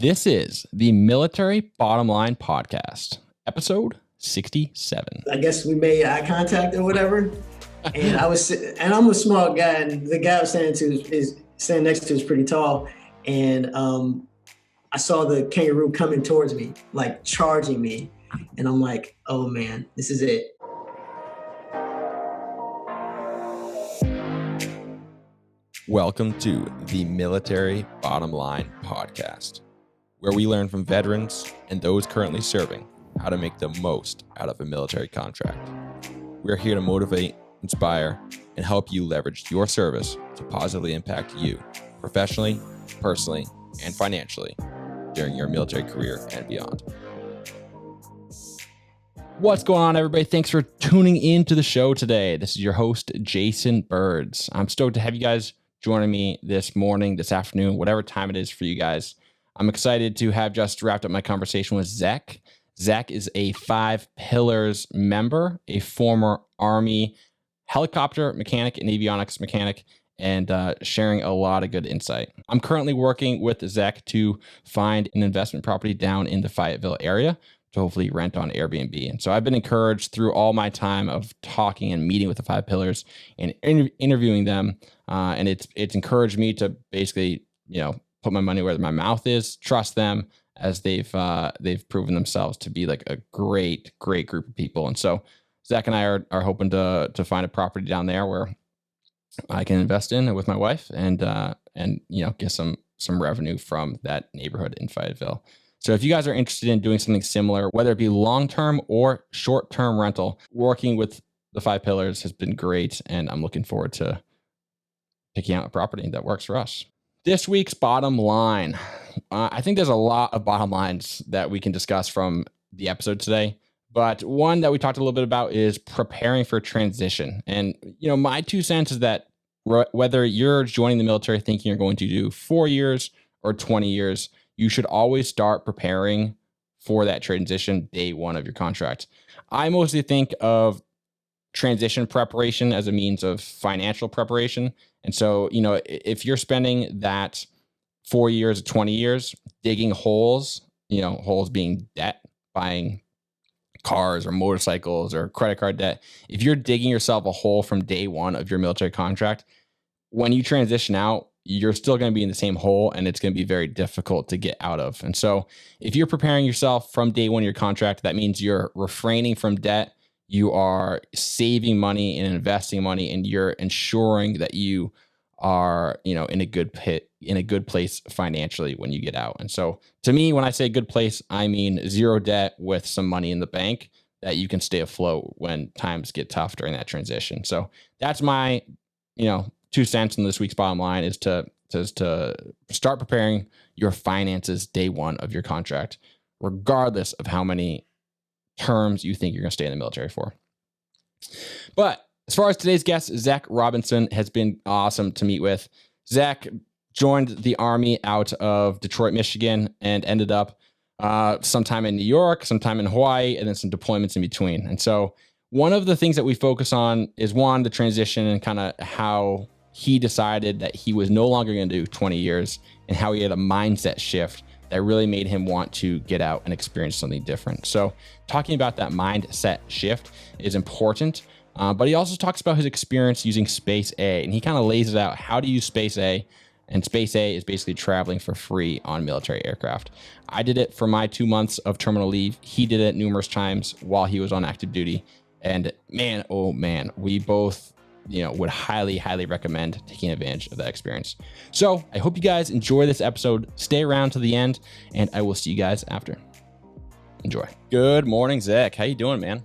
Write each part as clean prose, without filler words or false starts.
This is the Military Bottom Line Podcast, episode 67. I guess we made eye contact or whatever. And I'm a small guy, and the guy I was standing next to is pretty tall. And I saw the kangaroo coming towards me, like charging me. And I'm like, oh man, this is it. Welcome to the Military Bottom Line Podcast, where we learn from veterans and those currently serving how to make the most out of a military contract. We're here to motivate, inspire, and help you leverage your service to positively impact you professionally, personally, and financially during your military career and beyond. What's going on, everybody? Thanks for tuning in to the show today. This is your host, Jason Birds. I'm stoked to have you guys joining me this morning, this afternoon, whatever time it is for you guys. I'm excited to have just wrapped up my conversation with Zech. Zech is a 5 Pillars member, a former Army helicopter mechanic and avionics mechanic, and sharing a lot of good insight. I'm currently working with Zech to find an investment property down in the Fayetteville area to hopefully rent on Airbnb. And so I've been encouraged through all my time of talking and meeting with the 5 Pillars and interviewing them. And it's encouraged me to basically, put my money where my mouth is, trust them, as they've proven themselves to be like a great group of people. And so Zach and I are hoping to find a property down there where I can invest in with my wife and get some revenue from that neighborhood in Fayetteville. So if you guys are interested in doing something similar, whether it be long-term or short-term rental, working with the 5 Pillars has been great, and I'm looking forward to picking out a property that works for us. This week's bottom line. I think there's a lot of bottom lines that we can discuss from the episode today, but one that we talked a little bit about is preparing for transition. And, my 2 cents is that whether you're joining the military thinking you're going to do 4 years or 20 years, you should always start preparing for that transition day one of your contract. I mostly think of transition preparation as a means of financial preparation. And so, if you're spending that 4 years or 20 years digging holes, holes being debt, buying cars or motorcycles or credit card debt, if you're digging yourself a hole from day one of your military contract, when you transition out, you're still going to be in the same hole, and it's going to be very difficult to get out of. And so if you're preparing yourself from day one of your contract, that means you're refraining from debt, you are saving money and investing money, and you're ensuring that you are, in a good place financially when you get out. And so to me, when I say good place, I mean 0 debt with some money in the bank that you can stay afloat when times get tough during that transition. So that's my, 2 cents in this week's bottom line is to start preparing your finances day one of your contract, regardless of how many terms you think you're going to stay in the military for. But as far as today's guest, Zech Robinson, has been awesome to meet with. Zech joined the Army out of Detroit, Michigan, and ended up sometime in New York, sometime in Hawaii, and then some deployments in between. And so one of the things that we focus on is, one, the transition and kind of how he decided that he was no longer going to do 20 years and how he had a mindset shift that really made him want to get out and experience something different. So talking about that mindset shift is important, but he also talks about his experience using Space A, and he kind of lays it out how to use Space A. And Space A is basically traveling for free on military aircraft. I did it for my 2 months of terminal leave. He did it numerous times while he was on active duty. And man, oh man, we both would highly recommend taking advantage of that experience. So I hope you guys enjoy this episode. Stay around to the end, and I will see you guys after. Enjoy. Good morning, Zech. How you doing, man?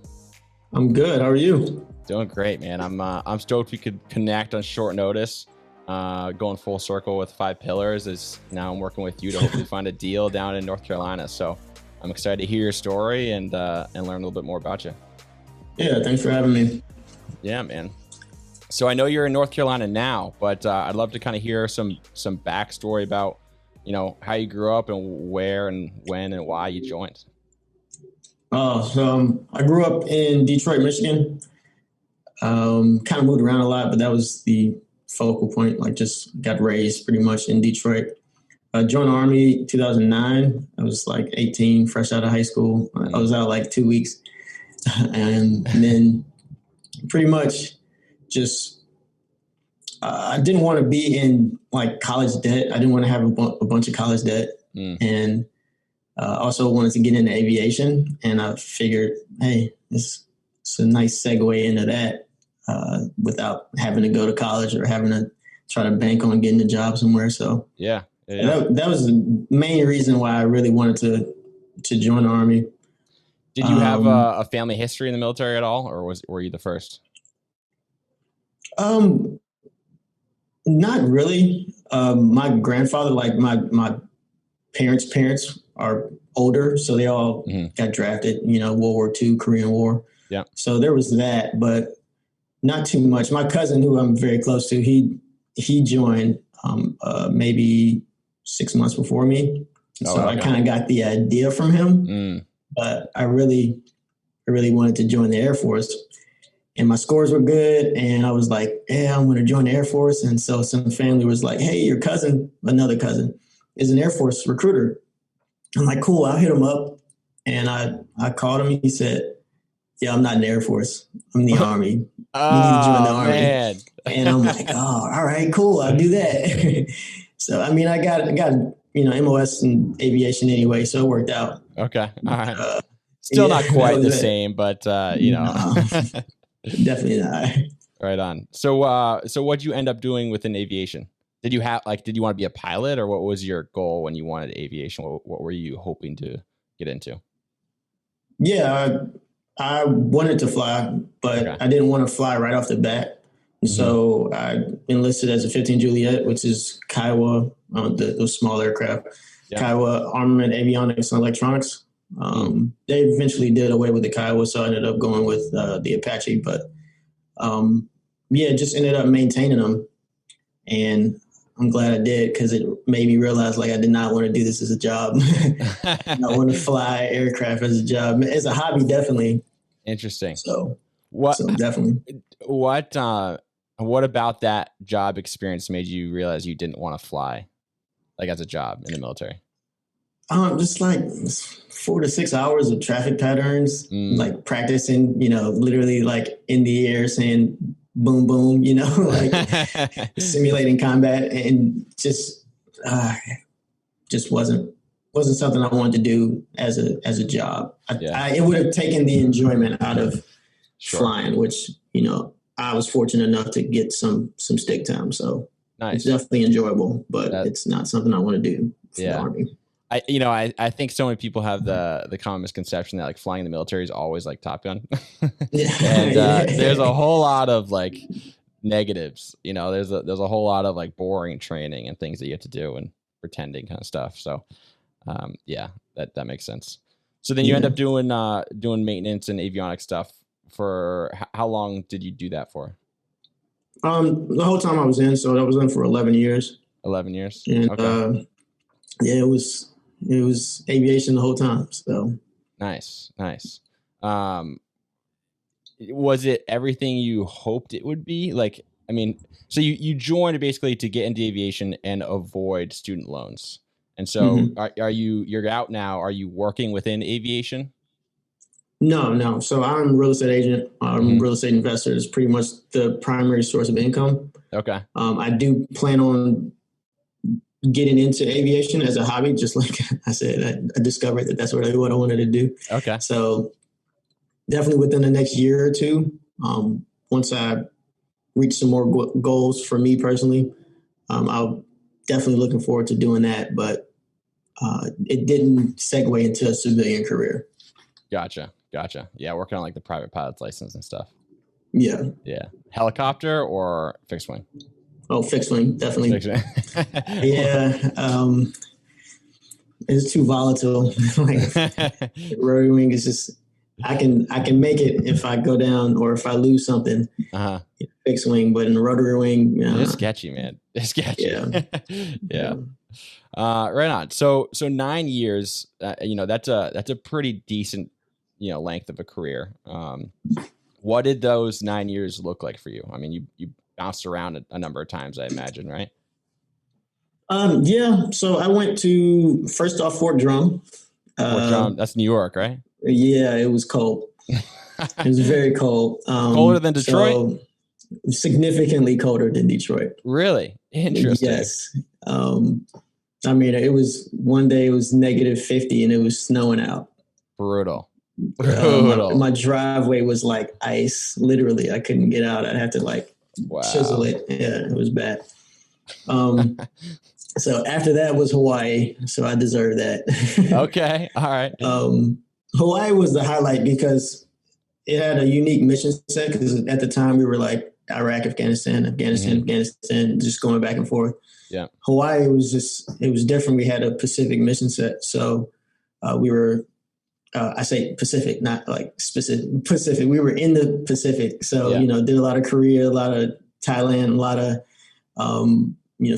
I'm good. How are you? Doing great, man. I'm stoked we could connect on short notice. Going full circle with 5 Pillars is now I'm working with you to hopefully find a deal down in North Carolina. So I'm excited to hear your story and learn a little bit more about you. Yeah, thanks for having me. Yeah, man. So I know you're in North Carolina now, but I'd love to kind of hear some backstory about, how you grew up and where and when and why you joined. So I grew up in Detroit, Michigan. Kind of moved around a lot, but that was the focal point. Like, just got raised pretty much in Detroit. I joined the Army 2009. I was like 18, fresh out of high school. I was out like 2 weeks. And then pretty much just, I didn't want to be in like college debt. I didn't want to have a bunch of college debt. And also wanted to get into aviation. And I figured, hey, it's a nice segue into that without having to go to college or having to try to bank on getting a job somewhere. So yeah. that was the main reason why I really wanted to join the Army. Did you have a family history in the military at all, or were you the first? Not really. My grandfather, like my parents are older, so they all got drafted, World War II, Korean War. Yeah. So there was that, but not too much. My cousin, who I'm very close to, he joined maybe 6 months before me. So I kind of got the idea from him, but I really wanted to join the Air Force. And my scores were good, and I was like, yeah, I'm going to join the Air Force. And so some family was like, hey, your cousin, another cousin, is an Air Force recruiter. I'm like, cool, I'll hit him up. And I called him. He said, yeah, I'm not in the Air Force. I'm in the Army. You need to join the Army. Man. And I'm like, oh, all right, cool, I'll do that. So, I mean, I got MOS and aviation anyway, so it worked out. Okay, all right. Still not quite the same, but, No, definitely not. Right on. So what'd you end up doing within aviation? Did you want to be a pilot, or what was your goal when you wanted aviation? What were you hoping to get into? Yeah, I wanted to fly, but I didn't want to fly right off the bat. So I enlisted as a 15 Juliet, which is Kiowa, those small aircraft. Yeah. Kiowa Armament, Avionics, and Electronics. They eventually did away with the Kiowa, so I ended up going with the Apache. But just ended up maintaining them. And I'm glad I did, because it made me realize, like, I did not want to do this as a job. I want to fly aircraft as a job. As a hobby, definitely. Interesting. So definitely. What about that job experience made you realize you didn't want to fly, like, as a job in the military? Just like 4 to 6 hours of traffic patterns, like practicing, literally like in the air saying boom, boom, like simulating combat, and just wasn't something I wanted to do as a job. It would have taken the enjoyment out of flying, which, I was fortunate enough to get some stick time. So It's definitely enjoyable, but it's not something I want to do for the Army. I think so many people have the common misconception that like flying in the military is always like Top Gun. And there's a whole lot of like negatives, there's a whole lot of like boring training and things that you have to do and pretending kind of stuff. So that makes sense. So then you end up doing maintenance and avionics stuff for how long did you do that for? The whole time I was in, so I was in for 11 years. 11 years. And okay. It was aviation the whole time. So nice. Was it everything you hoped it would be? Like, I mean, so you joined basically to get into aviation and avoid student loans. And so you're out now. Are you working within aviation? No. So I'm a real estate agent. Real estate investor is pretty much the primary source of income. Okay. I do plan on getting into aviation as a hobby, just like I said. I discovered that that's really what I wanted to do. Okay. So definitely within the next year or two, once I reach some more goals for me personally, I'll definitely looking forward to doing that. But it didn't segue into a civilian career. Gotcha. Yeah, working on like the private pilot's license and stuff. Yeah. Helicopter or fixed wing? Oh, fixed wing, definitely. Fixed wing. Yeah. It's too volatile. Like rotary wing is just, I can make it if I go down or if I lose something. Fixed wing, but in the rotary wing, it's sketchy, man. It's sketchy. Yeah. Right on. So 9 years, that's a pretty decent, length of a career. What did those 9 years look like for you? I mean, you bounced around a number of times, I imagine, right? Yeah. So I went to first off Fort Drum. Fort Uh, Drum, that's New York, right? yeah, it was cold. It was very cold. Colder than Detroit? So significantly colder than Detroit. Really? Interesting. Yes. Um, I mean, it was one day it was -50 and it was snowing out. Brutal. My, Brutal. my driveway was like ice. Literally, I couldn't get out. I'd have to like chisel Wow. it. Yeah, it was bad. Um, so after that was Hawaii. So I deserve that. Okay. All right. Hawaii was the highlight because it had a unique mission set. Because at the time we were like Iraq, Afghanistan, Afghanistan, just going back and forth. Yeah. Hawaii was it was different. We had a Pacific mission set. So we were, I say Pacific, not like specific Pacific. We were in the Pacific. So, did a lot of Korea, a lot of Thailand, a lot of,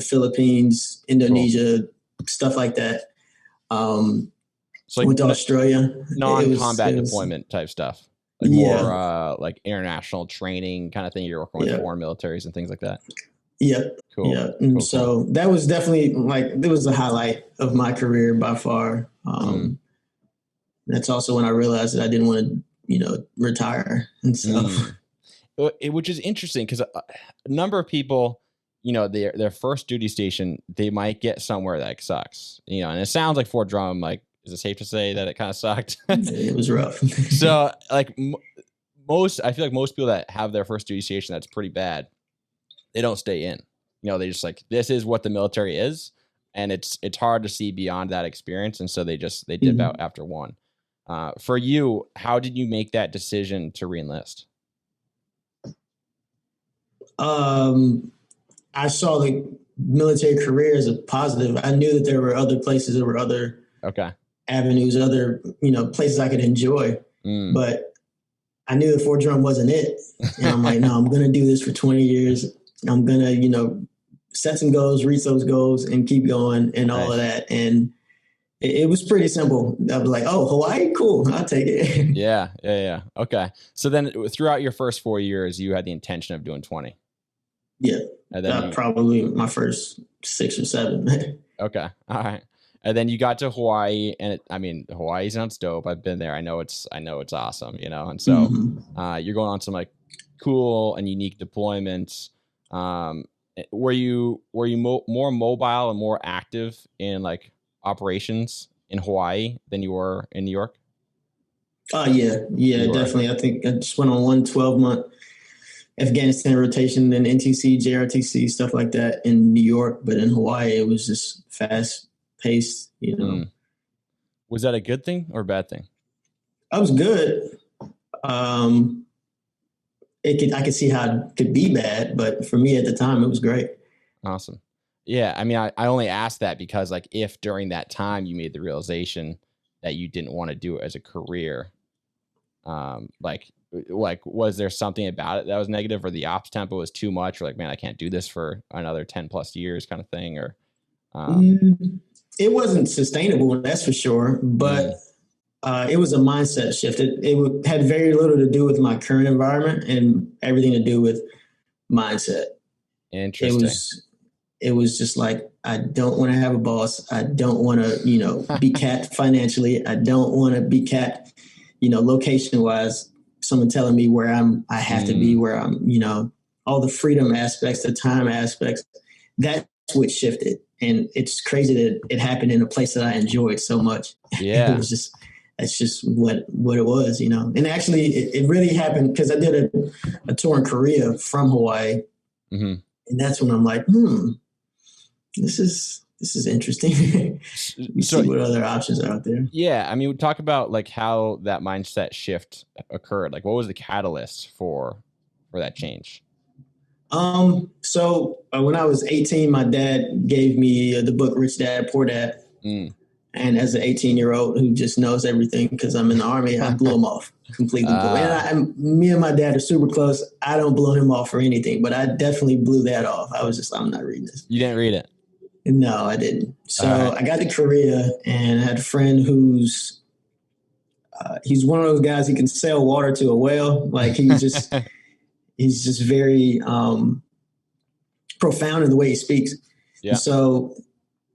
Philippines, Indonesia, stuff like that. So went to Australia. Non-combat deployment type stuff. Like more like international training kind of thing. You're working with foreign militaries and things like that. Yeah. Cool. Yeah. Cool. That was definitely it was the highlight of my career by far. That's also when I realized that I didn't want to, retire and stuff. Which is interesting because a number of people, their first duty station, they might get somewhere that sucks, and it sounds like Fort Drum, like, is it safe to say that it kind of sucked? It was rough. So like I feel like most people that have their first duty station that's pretty bad, they don't stay in. They just like, this is what the military is, and it's hard to see beyond that experience, and so they dip out after one. For you, how did you make that decision to reenlist? I saw the military career as a positive. I knew that there were other places, there were other avenues, other places I could enjoy, but I knew that Fort Drum wasn't it. And I'm like, no, I'm going to do this for 20 years. I'm going to, set some goals, reach those goals, and keep going, and all of that. And it was pretty simple. I was like, oh, Hawaii, cool, I'll take it. Yeah. Okay. So then throughout your first 4 years, you had the intention of doing 20. Yeah. And then probably my first 6 or 7. Okay. All right. And then you got to Hawaii, and Hawaii sounds dope. I've been there. I know it's awesome, and so you're going on some like cool and unique deployments. Were you more mobile and more active in like operations in Hawaii than you were in New York? Yeah, definitely. I think I just went on one 12-month Afghanistan rotation, then NTC, JRTC, stuff like that in New York. But in Hawaii, it was just fast paced, Was that a good thing or a bad thing? I was good. I could see how it could be bad, but for me at the time, it was great. Awesome. Yeah. I only asked that because like, if during that time you made the realization that you didn't want to do it as a career, like was there something about it that was negative, or the ops tempo was too much, or like, man, I can't do this for another 10 plus years kind of thing, or it wasn't sustainable, that's for sure, but it was a mindset shift. It had very little to do with my current environment and everything to do with mindset. Interesting. It was just like, I don't want to have a boss. I don't want to, be capped financially. I don't want to be capped, location wise. Someone telling me where I have to be, where I'm, all the freedom aspects, the time aspects. That's what shifted. And it's crazy that it happened in a place that I enjoyed so much. Yeah. That's just what it was, And actually, it really happened because I did a tour in Korea from Hawaii. And that's when I'm like, this is interesting. See what other options are out there. Yeah. We talk about like how that mindset shift occurred. Like, what was the catalyst for that change? So when I was 18, my dad gave me the book Rich Dad, Poor Dad. And as an 18-year-old who just knows everything because I'm in the Army, I blew him off completely. Me and my dad are super close. I don't blow him off for anything, but I definitely blew that off. I was just, I'm not reading this. You didn't read it? No, I didn't. So I got to Korea and I had a friend who's he's one of those guys who can sell water to a whale. Like he's just very profound in the way he speaks. Yeah. So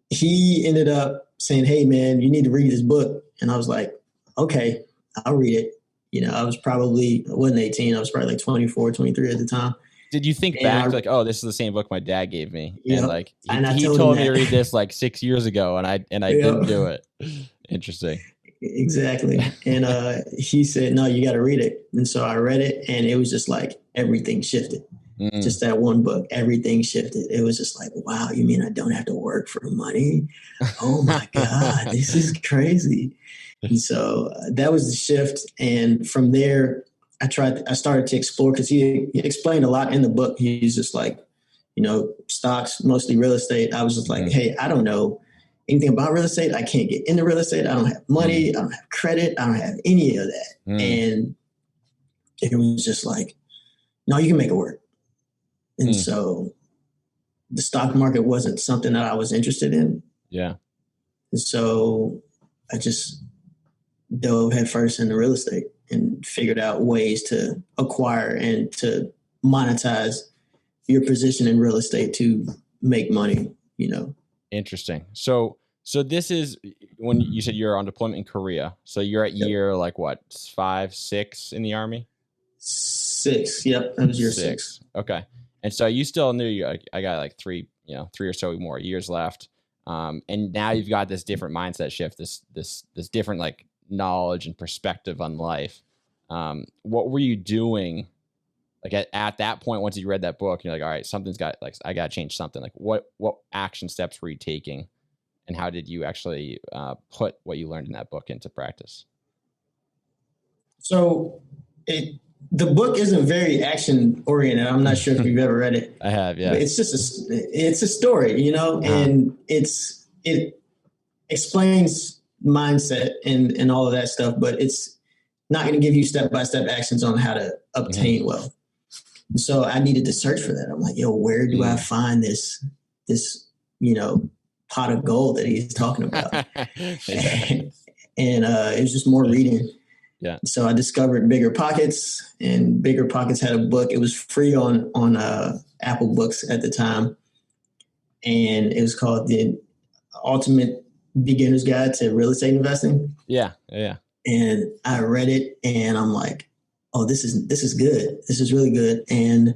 he ended up saying, "Hey man, you need to read this book." And I was like, "Okay, I'll read it." I wasn't 18. I was probably like 24, 23 at the time. Did you think And back like, oh, this is the same book my dad gave me, and yep. like And I he told him told me to that. read this like 6 years ago, and I didn't Yep. do it. Interesting. Exactly. And he said, "No, you got to read it." And so I read it, and it was just like everything shifted. Just that one book, everything shifted. It was just like, wow, you mean I don't have to work for money? Oh my God, this is crazy. And so that was the shift. And from there, I started to explore, because he explained a lot in the book. He's just like, stocks, mostly real estate. I was just like, hey, I don't know anything about real estate. I can't get into real estate. I don't have money. I don't have credit. I don't have any of that. And it was just like, no, you can make it work. And so the stock market wasn't something that I was interested in. Yeah. And so I just dove headfirst into real estate and figured out ways to acquire and to monetize your position in real estate to make money, Interesting. So this is when you said you're on deployment in Korea. So you're at year like what, 5, 6 in the Army? 6. Yep. That was year 6. Okay. And so you still knew I got like 3 or so more years left. And now you've got this different mindset shift, this different like knowledge and perspective on life. What were you doing like at that point? Once you read that book, you're like, all right, something's got, like, I got to change something. Like what action steps were you taking, and how did you actually put what you learned in that book into practice? So the book isn't very action oriented. I'm not sure if you've ever read it. I have, yeah. But it's just it's a story, and it explains mindset and all of that stuff, but it's not going to give you step-by-step actions on how to obtain wealth. So I needed to search for that. I'm like, where do I find this pot of gold that he's talking about? And it was just more reading. Yeah. So I discovered Bigger Pockets, and Bigger Pockets had a book. It was free on Apple Books at the time, and it was called The Ultimate Beginner's Guide to Real Estate Investing. Yeah. And I read it, and I'm like, oh, this is good. This is really good. And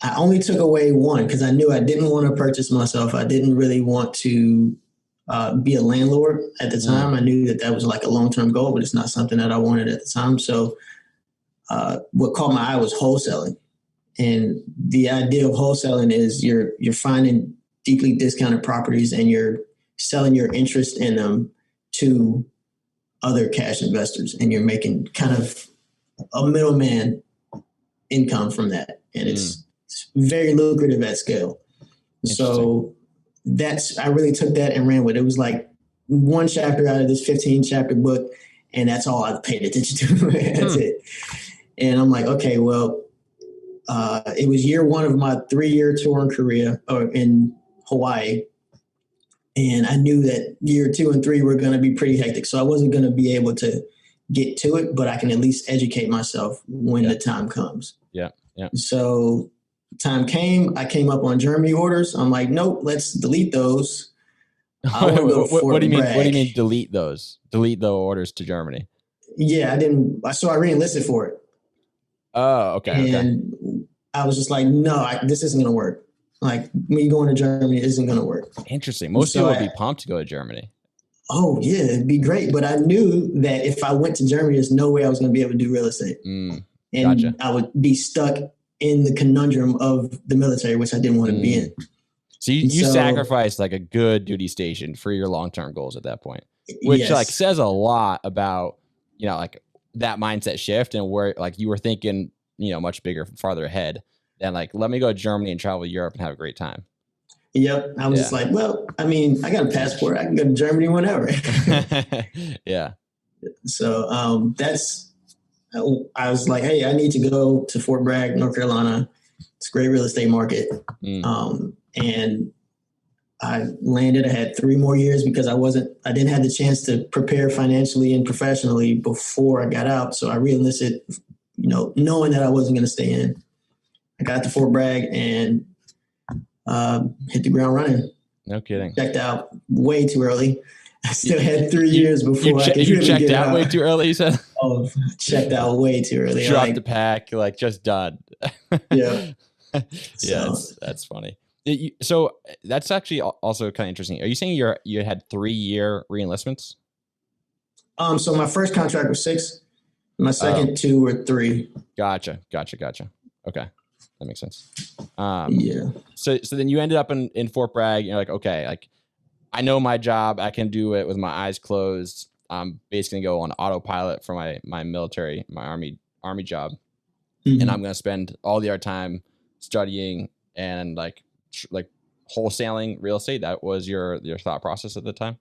I only took away one, because I knew I didn't want to purchase myself. I didn't really want to be a landlord at the time. I knew that was like a long-term goal, but it's not something that I wanted at the time. So what caught my eye was wholesaling. And the idea of wholesaling is you're finding deeply discounted properties, and you're selling your interest in them to other cash investors, and you're making kind of a middleman income from that. And it's very lucrative at scale. So I really took that and ran with it. It was like one chapter out of this 15 chapter book, and that's all I paid attention to. That's it. And I'm like, okay, well, it was year 1 of my 3-year tour in Korea, or in Hawaii. And I knew that year 2 and 3 were going to be pretty hectic. So I wasn't going to be able to get to it, but I can at least educate myself when the time comes. Yeah. So time came, I came up on Germany orders. I'm like, nope, let's delete those. What do you mean delete those? Delete the orders to Germany? Yeah, I didn't. So I re-enlisted for it. Oh, okay. And I was just like, no, this isn't going to work. Like, me going to Germany isn't going to work. Interesting. Most people would be pumped to go to Germany. Oh, yeah, it'd be great. But I knew that if I went to Germany, there's no way I was going to be able to do real estate. And gotcha. I would be stuck in the conundrum of the military, which I didn't want to be in. So you sacrificed like a good duty station for your long-term goals at that point, which like says a lot about, like that mindset shift, and where like you were thinking, much bigger, farther ahead than like, let me go to Germany and travel to Europe and have a great time. Yep. I was just like, well, I mean, I got a passport. I can go to Germany whenever. Yeah. So I was like, hey, I need to go to Fort Bragg, North Carolina. It's a great real estate market. And I landed. I had 3 more years because I didn't have the chance to prepare financially and professionally before I got out. So I re-enlisted, knowing that I wasn't going to stay in. I got to Fort Bragg and hit the ground running. No kidding. Checked out way too early. I still had 3 years before I could you really checked get out out. way too early, you said? Oh, checked out way too early. Dropped the pack, like just done. Yeah. Yeah, So, that's funny. So that's actually also kind of interesting. Are you saying you had 3-year reenlistments? so my first contract was 6. My second 2 or 3. Gotcha. Okay, that makes sense. Yeah. So then you ended up in Fort Bragg. You're like, okay, like I know my job. I can do it with my eyes closed. I'm basically gonna go on autopilot for my military, my army job, and I'm gonna spend all the other time studying and like wholesaling real estate. That was your thought process at the time?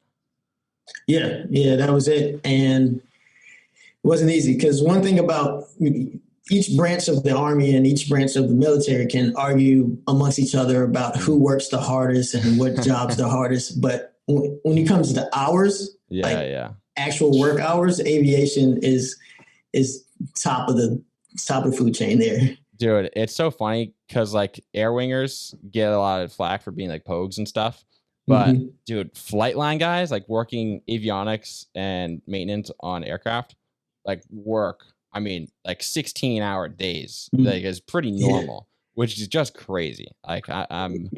Yeah, that was it. And it wasn't easy because one thing about each branch of the Army and each branch of the military can argue amongst each other about who works the hardest and what job's the hardest. But when it comes to hours, actual work hours, aviation is top of the food chain there. Dude, it's so funny because like air wingers get a lot of flack for being like pogues and stuff. But dude, flight line guys like working avionics and maintenance on aircraft, like work, I mean, like 16-hour days, like is pretty normal, which is just crazy. Like I'm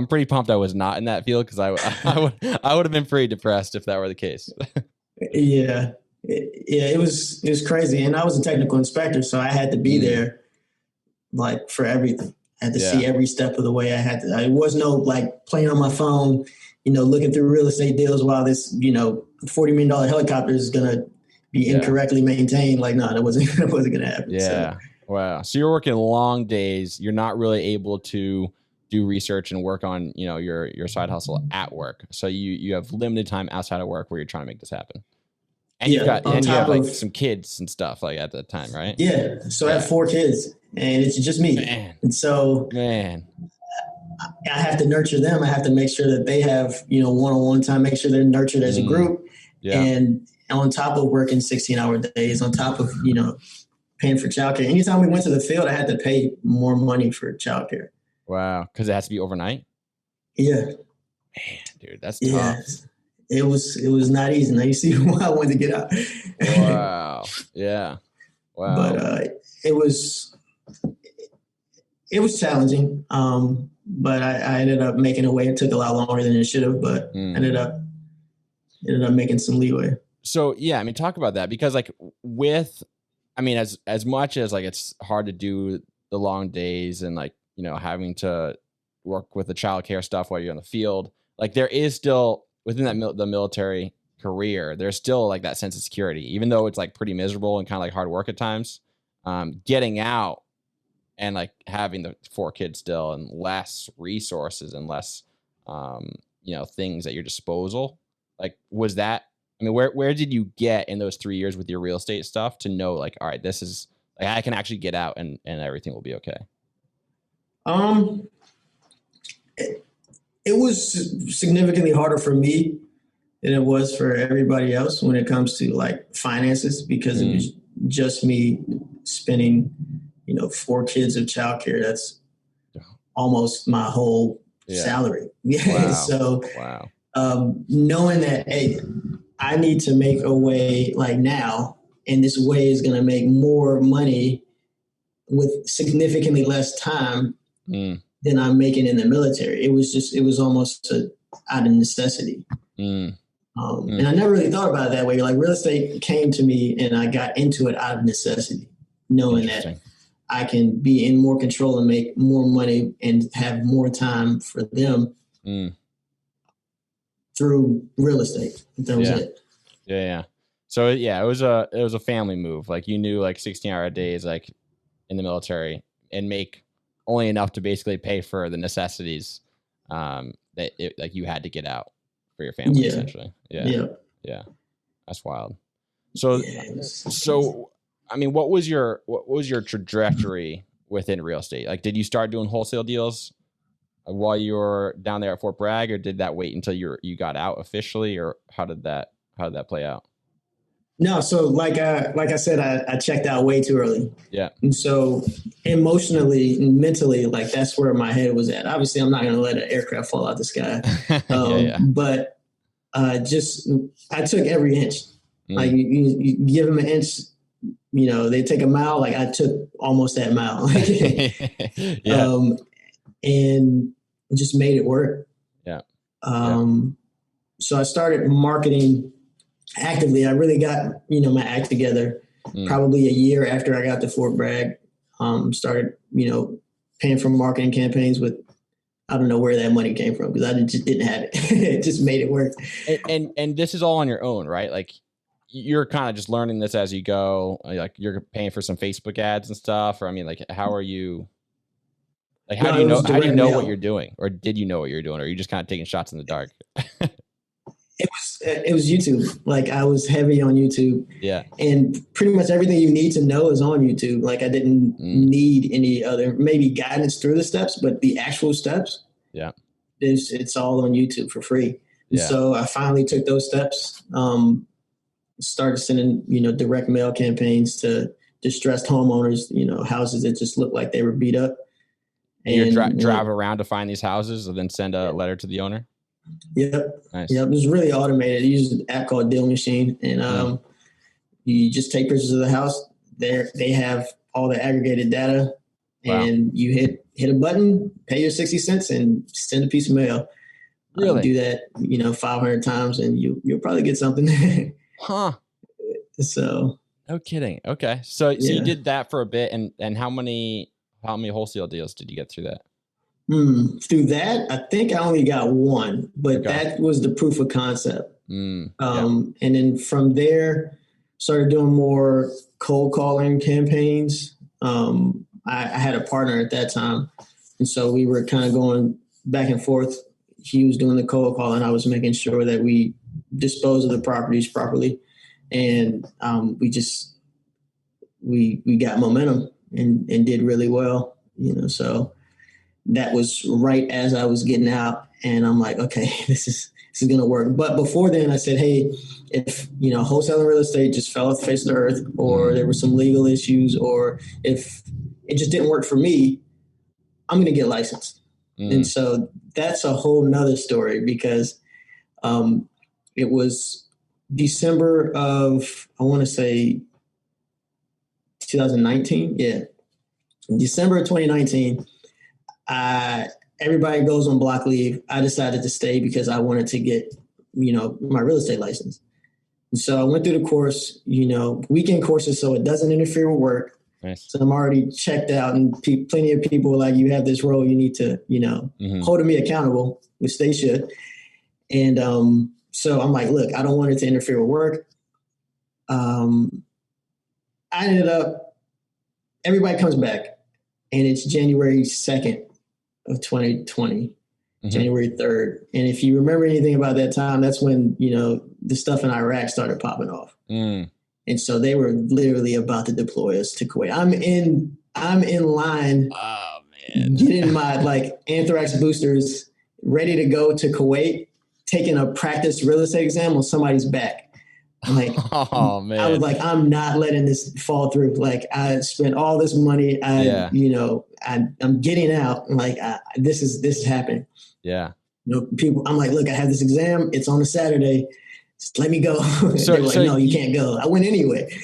pretty pumped I was not in that field because I would have been pretty depressed if that were the case. It was crazy, and I was a technical inspector, so I had to be there like for everything. I had to see every step of the way. It was no like playing on my phone, looking through real estate deals while this, $40 million helicopter is going to be incorrectly maintained. Like, no, it wasn't going to happen. Yeah. So. Wow. So you're working long days. You're not really able to do research and work on, your side hustle at work. So you have limited time outside of work where you're trying to make this happen. And you have like some kids and stuff like at the time, right? Yeah. So I have 4 kids and it's just me. Man. And so I have to nurture them. I have to make sure that they have, one-on-one time, make sure they're nurtured as a group. Yeah. And on top of working 16-hour days, on top of, paying for childcare. Anytime we went to the field, I had to pay more money for childcare. Wow. Because it has to be overnight? Yeah. Man, dude, that's tough. Yeah. It was not easy. Now you see why I wanted to get out. Wow. Yeah. Wow. But it was challenging. But I ended up making a way. It took a lot longer than it should have, but ended up making some leeway. So yeah, I mean, talk about that because like as much as like it's hard to do the long days and like, having to work with the childcare stuff while you're in the field, like there is still within that the military career, there's still like that sense of security, even though it's like pretty miserable and kind of like hard work at times. Getting out and like having the 4 kids still and less resources and less, things at your disposal. Like, was that, I mean, where did you get in those 3 years with your real estate stuff to know like, all right, this is like, I can actually get out and everything will be okay? It was significantly harder for me than it was for everybody else when it comes to like finances because it was just me spending, 4 kids of childcare. That's almost my whole salary. Wow. So knowing that, hey, I need to make a way like now, and this way is going to make more money with significantly less time than I'm making in the military. It was almost out of necessity. And I never really thought about it that way. Like real estate came to me and I got into it out of necessity, knowing that I can be in more control and make more money and have more time for them through real estate. That was it. Yeah. So it was a family move. Like you knew like 16-hour days, like in the military and make only enough to basically pay for the necessities that like you had to get out for your family essentially. Yeah. That's wild. So I mean, what was your trajectory within real estate? Like, did you start doing wholesale deals while you were down there at Fort Bragg, or did that wait until you got out officially, or how did that play out? No, so like I said, I checked out way too early. Yeah. And so emotionally and mentally, like that's where my head was at. Obviously, I'm not going to let an aircraft fall out the sky. Yeah. But just I took every inch. Like Mm. you give them an inch, they take a mile. Like I took almost that mile. Yeah. And just made it work. Yeah. So I started marketing actively. I really got, my act together probably a year after I got to Fort Bragg. Started, paying for marketing campaigns with, I don't know where that money came from because I just didn't have it. It just made it work. And this is all on your own, right? Like you're kind of just learning this as you go. Like you're paying for some Facebook ads and stuff, or I mean, like how are you? Like how do you know? How do you know what you're doing, or did you know what you're doing, or are you just kind of taking shots in the dark? It was YouTube. Like I was heavy on YouTube. Yeah. And pretty much everything you need to know is on YouTube. Like I didn't need any other, maybe guidance through the steps, but the actual steps. Yeah. It's all on YouTube for free. Yeah. So I finally took those steps. Started sending, direct mail campaigns to distressed homeowners, houses that just looked like they were beat up. And you drive around to find these houses and then send a letter to the owner? Yep. Nice. Yep. It was really automated. I used an app called Deal Machine, and you just take pictures of the house. They have all the aggregated data, and you hit a button, pay your 60 cents, and send a piece of mail. Really? Do that, 500 times, and you'll probably get something. Huh. So. No kidding. Okay. So you did that for a bit, and how many wholesale deals did you get through that? Through that, I think I only got one, but that was the proof of concept. And then from there, started doing more cold calling campaigns. I had a partner at that time, and so we were kind of going back and forth. He was doing the cold calling. I was making sure that we dispose of the properties properly, and we got momentum and did really well. So. That was right as I was getting out, and I'm like, okay, this is going to work. But before then I said, hey, if, wholesaling real estate just fell off the face of the earth, or there were some legal issues, or if it just didn't work for me, I'm going to get licensed. And so that's a whole nother story because it was December of, I want to say 2019. Yeah. December of 2019. Everybody goes on block leave. I decided to stay because I wanted to get, my real estate license. And so I went through the course, weekend courses, so it doesn't interfere with work. Nice. So I'm already checked out, and plenty of people were like, you have this role, you need to, holding me accountable, which they should. And so I'm like, look, I don't want it to interfere with work. I ended up, everybody comes back, and it's January 2nd. Of 2020, January 3rd. And if you remember anything about that time, that's when, the stuff in Iraq started popping off. And so they were literally about to deploy us to Kuwait. I'm in line, getting my anthrax boosters, ready to go to Kuwait, taking a practice real estate exam on somebody's back. Oh man! I was like, I'm not letting this fall through. Like I spent all this money. I'm getting out. This is happening. Yeah. People. I'm like, look, I have this exam. It's on a Saturday. Just let me go. So, they were like, no, you can't go. I went anyway.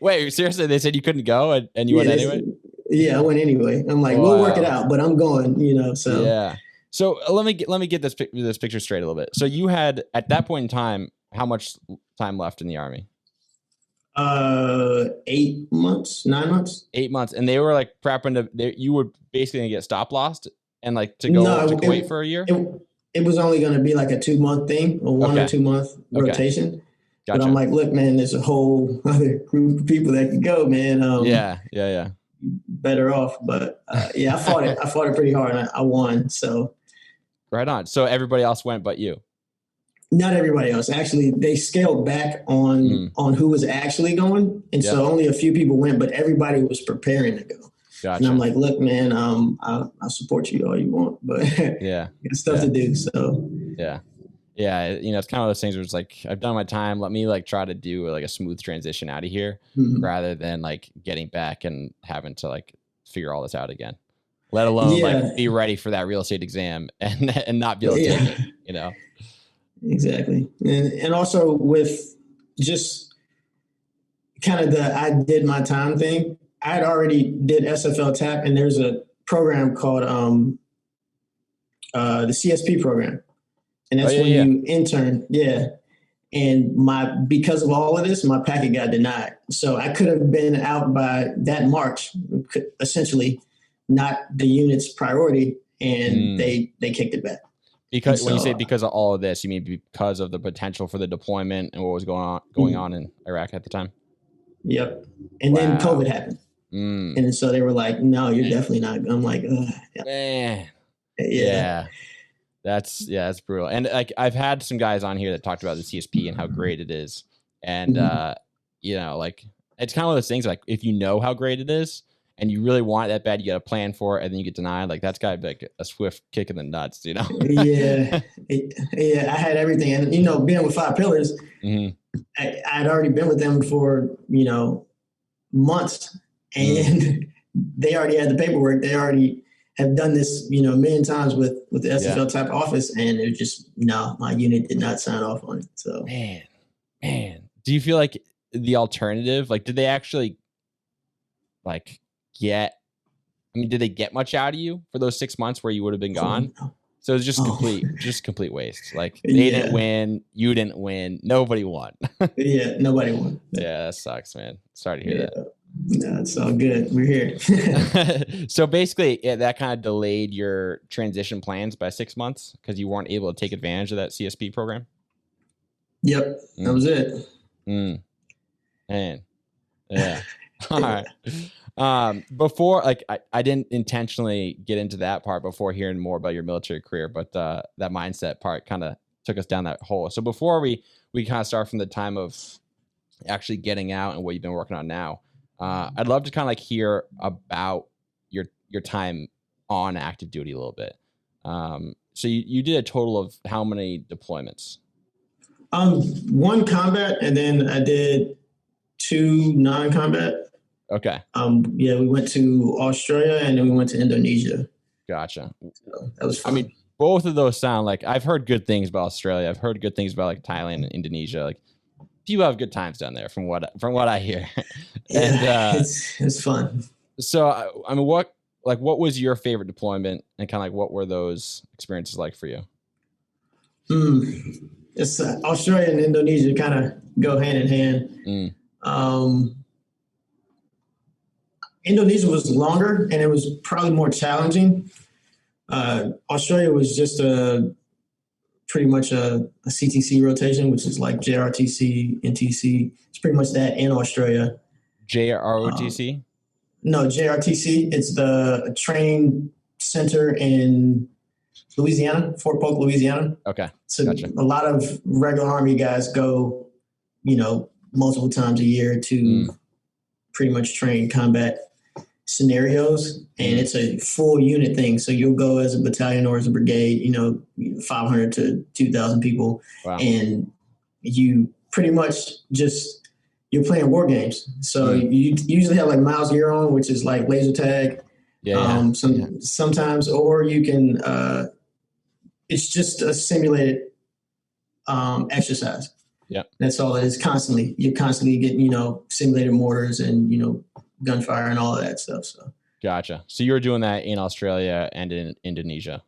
Wait, seriously? They said you couldn't go, and you went anyway? Yeah, I went anyway. I'm like, we'll work it out, but I'm going. So yeah. So let me get this picture straight a little bit. So you had at that point in time, how much time left in the Army? 8 months, 9 months. 8 months, and they were like prepping to. You were basically gonna get stop lost and to go to Kuwait for a year. It was only going to be like a 2 month thing, a 1 or 2 month rotation. Gotcha. But I'm like, look, man, there's a whole other group of people that could go, man. Yeah. Better off, but I fought it. I fought it pretty hard, and I won. So right on. So everybody else went, but you. Not everybody else. Actually, they scaled back on who was actually going. And so only a few people went, but everybody was preparing to go. Gotcha. And I'm like, look, man, I'll support you all you want, but got stuff to do. So Yeah, it's kind of those things where it's like I've done my time. Let me like try to do like a smooth transition out of here, Mhm. rather than like getting back and having to like figure all this out again. Let alone like Yeah, be ready for that real estate exam and not be able to take yeah, it. You know. exactly. And also with just kind of the I did my time thing. I had already did SFL TAP, and there's a program called the CSP program, and Oh that's yeah, when yeah. you intern. Yeah, and my because of all of this, my packet got denied. So I could have been out by that March, essentially, not the unit's priority, and Mm. they kicked it back. And Because when you say so, because of all of this, you mean because of the potential for the deployment and what was going on in Iraq at the time? yep. And then Wow. COVID happened, Mm. and so they were like, "No, you're Man. definitely not." I'm like, yeah, Man. yeah. Yeah. That's brutal. And like I've had some guys on here that talked about the CSP and how great it is. And Mhm. like it's kind of one of those things like if you know how great it is and you really want it that bad, you got a plan for it, and then you get denied. Like that's gotta be like a swift kick in the nuts, you know? Yeah, yeah. I had everything, and being with Five Pillars, Hmm. I'd already been with them for months, Mm. and they already had the paperwork. They already have done this, a million times with the Yeah. SFL type office, and it just no, my unit did not sign off on it. So Man. Man. Do you feel like the alternative, like did they actually like get did they get much out of you for those 6 months where you would have been oh gone? no, So it's just oh complete waste. Like they didn't yeah, win, you didn't win, nobody won. yeah. Nobody won. Yeah, that sucks, man. Sorry to hear Yeah, no, it's all good. We're here. that. So basically, that kind of delayed your transition plans by 6 months because you weren't able to take advantage of that CSP program. Yep, that Mm, was it. mm, man, yeah. All Yeah. right. Before, like, I didn't intentionally get into that part before hearing more about your military career, but that mindset part kind of took us down that hole. So before we kind of start from the time of actually getting out and what you've been working on now, I'd love to kind of like hear about your time on active duty a little bit. So you did a total of how many deployments? One combat, and then I did two non-combat. Okay, Yeah, we went to Australia, and then we went to Indonesia. gotcha. So that was I fun. mean, both of those sound like I've heard good things about Australia. I've heard good things about like Thailand and Indonesia. Like you have good times down there from what I hear. Yeah, And it's fun. so I mean, what was your favorite deployment, and kind of like what were those experiences like for you? It's Australia and Indonesia kind of go hand in hand. Mm, Um, Indonesia was longer, and it was probably more challenging. Australia was just pretty much a CTC rotation, which is like JRTC, NTC. It's pretty much that in Australia. JROTC. No, JRTC. It's the training center in Louisiana, Fort Polk, Louisiana. Okay, So gotcha. a lot of regular Army guys go, multiple times a year to pretty much train combat scenarios, and it's a full unit thing. So you'll go as a battalion or as a brigade, 500 to 2,000 people, Wow. and you pretty much just you're playing war games. So you usually have like Miles Gear on, which is like laser tag. Yeah. Sometimes, or you can. It's just a simulated exercise. Yeah. That's all it is. You're constantly getting simulated mortars and gunfire and all of that stuff. So Gotcha. So you were doing that in Australia and in Indonesia.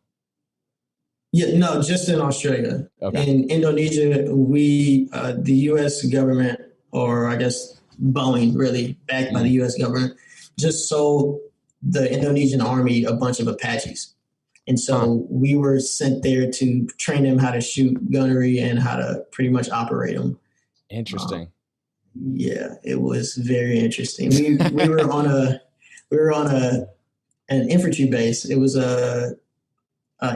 yeah, no, just in Australia. Okay. In Indonesia, the U.S. government, or I guess Boeing, really backed by the U.S. government, just sold the Indonesian army a bunch of Apaches. And so we were sent there to train them how to shoot gunnery and how to pretty much operate them. Interesting. Yeah, it was very interesting. We were on an infantry base. It was a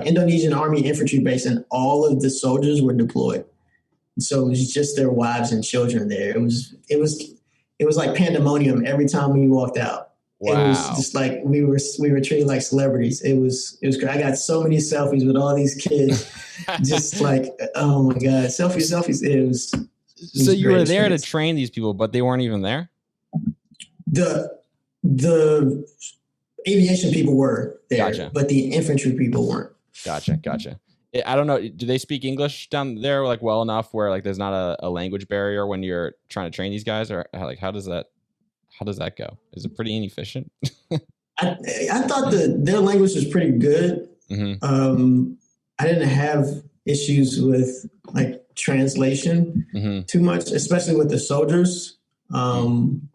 Indonesian Army infantry base, and all of the soldiers were deployed. So it was just their wives and children there. It was like pandemonium every time we walked out. It was Wow. just like we were treated like celebrities. It was great. I got so many selfies with all these kids, just like, oh my god, selfies. It was So a you great were there to experience. train these people, but they weren't even there? The the aviation people were there, Gotcha. but the infantry people weren't. Gotcha. I don't know. Do they speak English down there like well enough where like there's not a language barrier when you're trying to train these guys, or like how does that go? Is it pretty inefficient? I I thought their language was pretty good. Hmm. I didn't have issues with like translation Hmm. too much, especially with the soldiers. Um,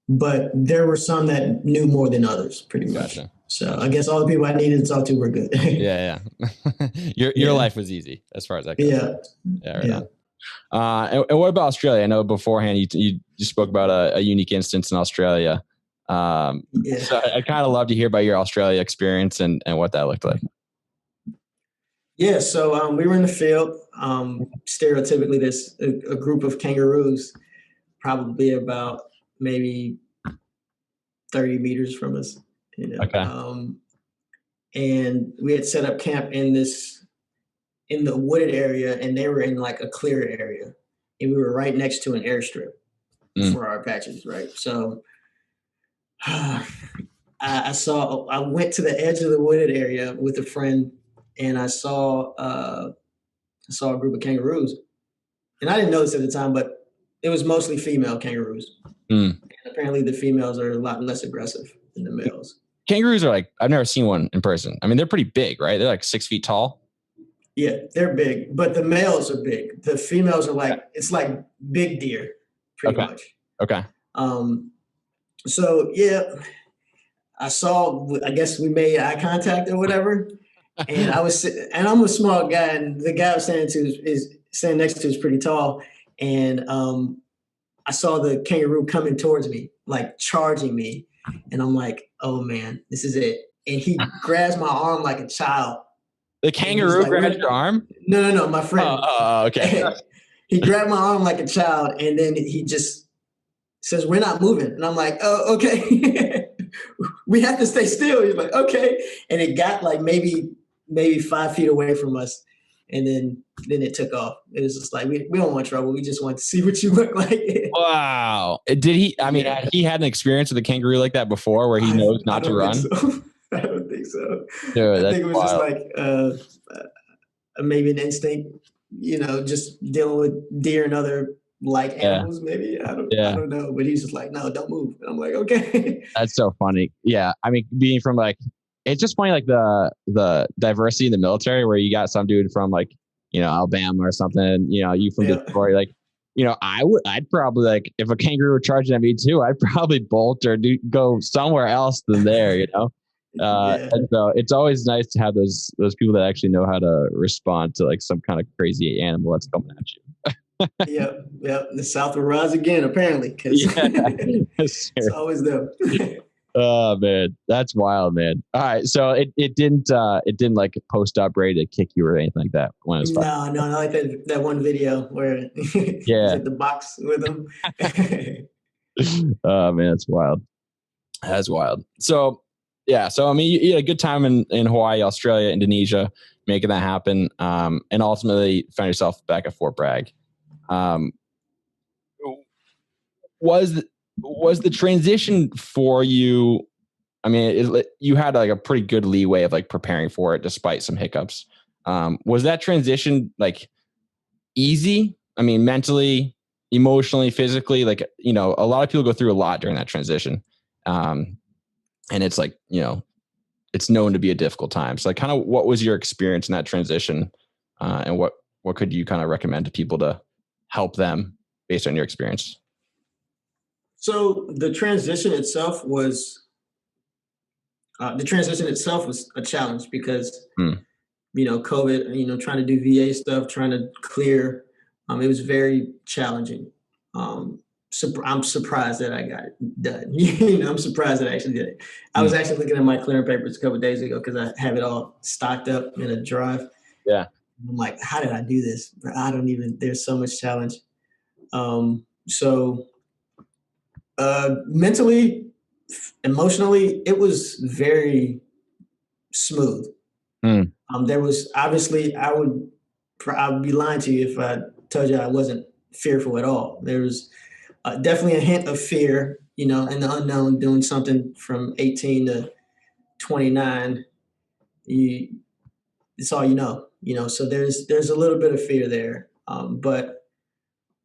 but there were some that knew more than others, pretty much. Gotcha. So I guess all the people I needed to talk to were good. Yeah. Your Yeah, life was easy as far as that goes. yeah, Yeah, right yeah, on. And what about Australia? I know beforehand you spoke about a unique instance in Australia. yeah. So I kind of love to hear about your Australia experience and what that looked like. Yeah, so we were in the field. Stereotypically, there's a group of kangaroos, probably about maybe 30 meters from us, you know. Okay. And we had set up camp in the wooded area, and they were in like a clear area, and we were right next to an airstrip Mm. for our Apaches, right? So I went to the edge of the wooded area with a friend, and I saw a group of kangaroos, and I didn't know this at the time, but it was mostly female kangaroos. Mm. And apparently, the females are a lot less aggressive than the males. Kangaroos are like, I've never seen one in person. I mean, they're pretty big, right? They're like 6 feet tall. Yeah, they're big, but the males are big. The females are like, it's like big deer, pretty Okay. much. Okay. Um, so yeah, I guess we made eye contact or whatever, and I'm a small guy, and the guy I was standing next to is pretty tall, and I saw the kangaroo coming towards me, like charging me, and I'm like, oh man, this is it. And he grabs my arm like a child. The And he's kangaroo like, grabbed your arm? no, my friend. Okay. He grabbed my arm like a child, and then he just says, "We're not moving." And I'm like, "Oh, okay." We have to stay still. He's like, "Okay." And it got like maybe 5 feet away from us, and then it took off. It was just like we don't want trouble. We just want to see what you look like. Wow. Did he? I mean, Yeah. he had an experience with a kangaroo like that before, where he knows I not to don't think run. so. I don't think so. Dude, I that's think it was just wild. like maybe an instinct, just dealing with deer and other like Yeah. animals. Maybe I Yeah. don't know. But he's just like, no, don't move. And I'm like, okay. That's so funny. Yeah. I mean, being from like, it's just funny, like the diversity in the military, where you got some dude from like, Alabama or something, you from Yeah. Detroit, like, I'd probably like, if a kangaroo were charging at me too, I'd probably bolt or go somewhere else than there. Yeah. And so it's always nice to have those people that actually know how to respond to like some kind of crazy animal that's coming at you. Yep. The South will rise again, apparently, because Yeah. it's always them. Oh man, that's wild, man. All right, so it didn't like post up ready to kick you or anything like that when it was fun. No, not like that one video where he's Yeah. at the box with him. Oh man, that's wild. That's wild. So yeah, so I mean, you had a good time in Hawaii, Australia, Indonesia, making that happen, and ultimately found yourself back at Fort Bragg. Um, was the transition for you? I mean, you had like a pretty good leeway of like preparing for it despite some hiccups. Was that transition like easy? I mean, mentally, emotionally, physically, like, a lot of people go through a lot during that transition. And it's like, it's known to be a difficult time. So like kind of what was your experience in that transition? And what could you kind of recommend to people to help them based on your experience? So the transition itself was a challenge because COVID, trying to do VA stuff, trying to clear, it was very challenging. I'm surprised that I got it done. I'm surprised that I actually did it. I was actually looking at my clearing papers a couple of days ago because I have it all stocked up in a drive. Yeah. I'm like, how did I do this? There's so much challenge. So Mentally, emotionally, it was very smooth. Mm. There was obviously, I'd be lying to you if I told you I wasn't fearful at all. There was definitely a hint of fear, in the unknown, doing something from 18 to 29. It's all so there's a little bit of fear there. But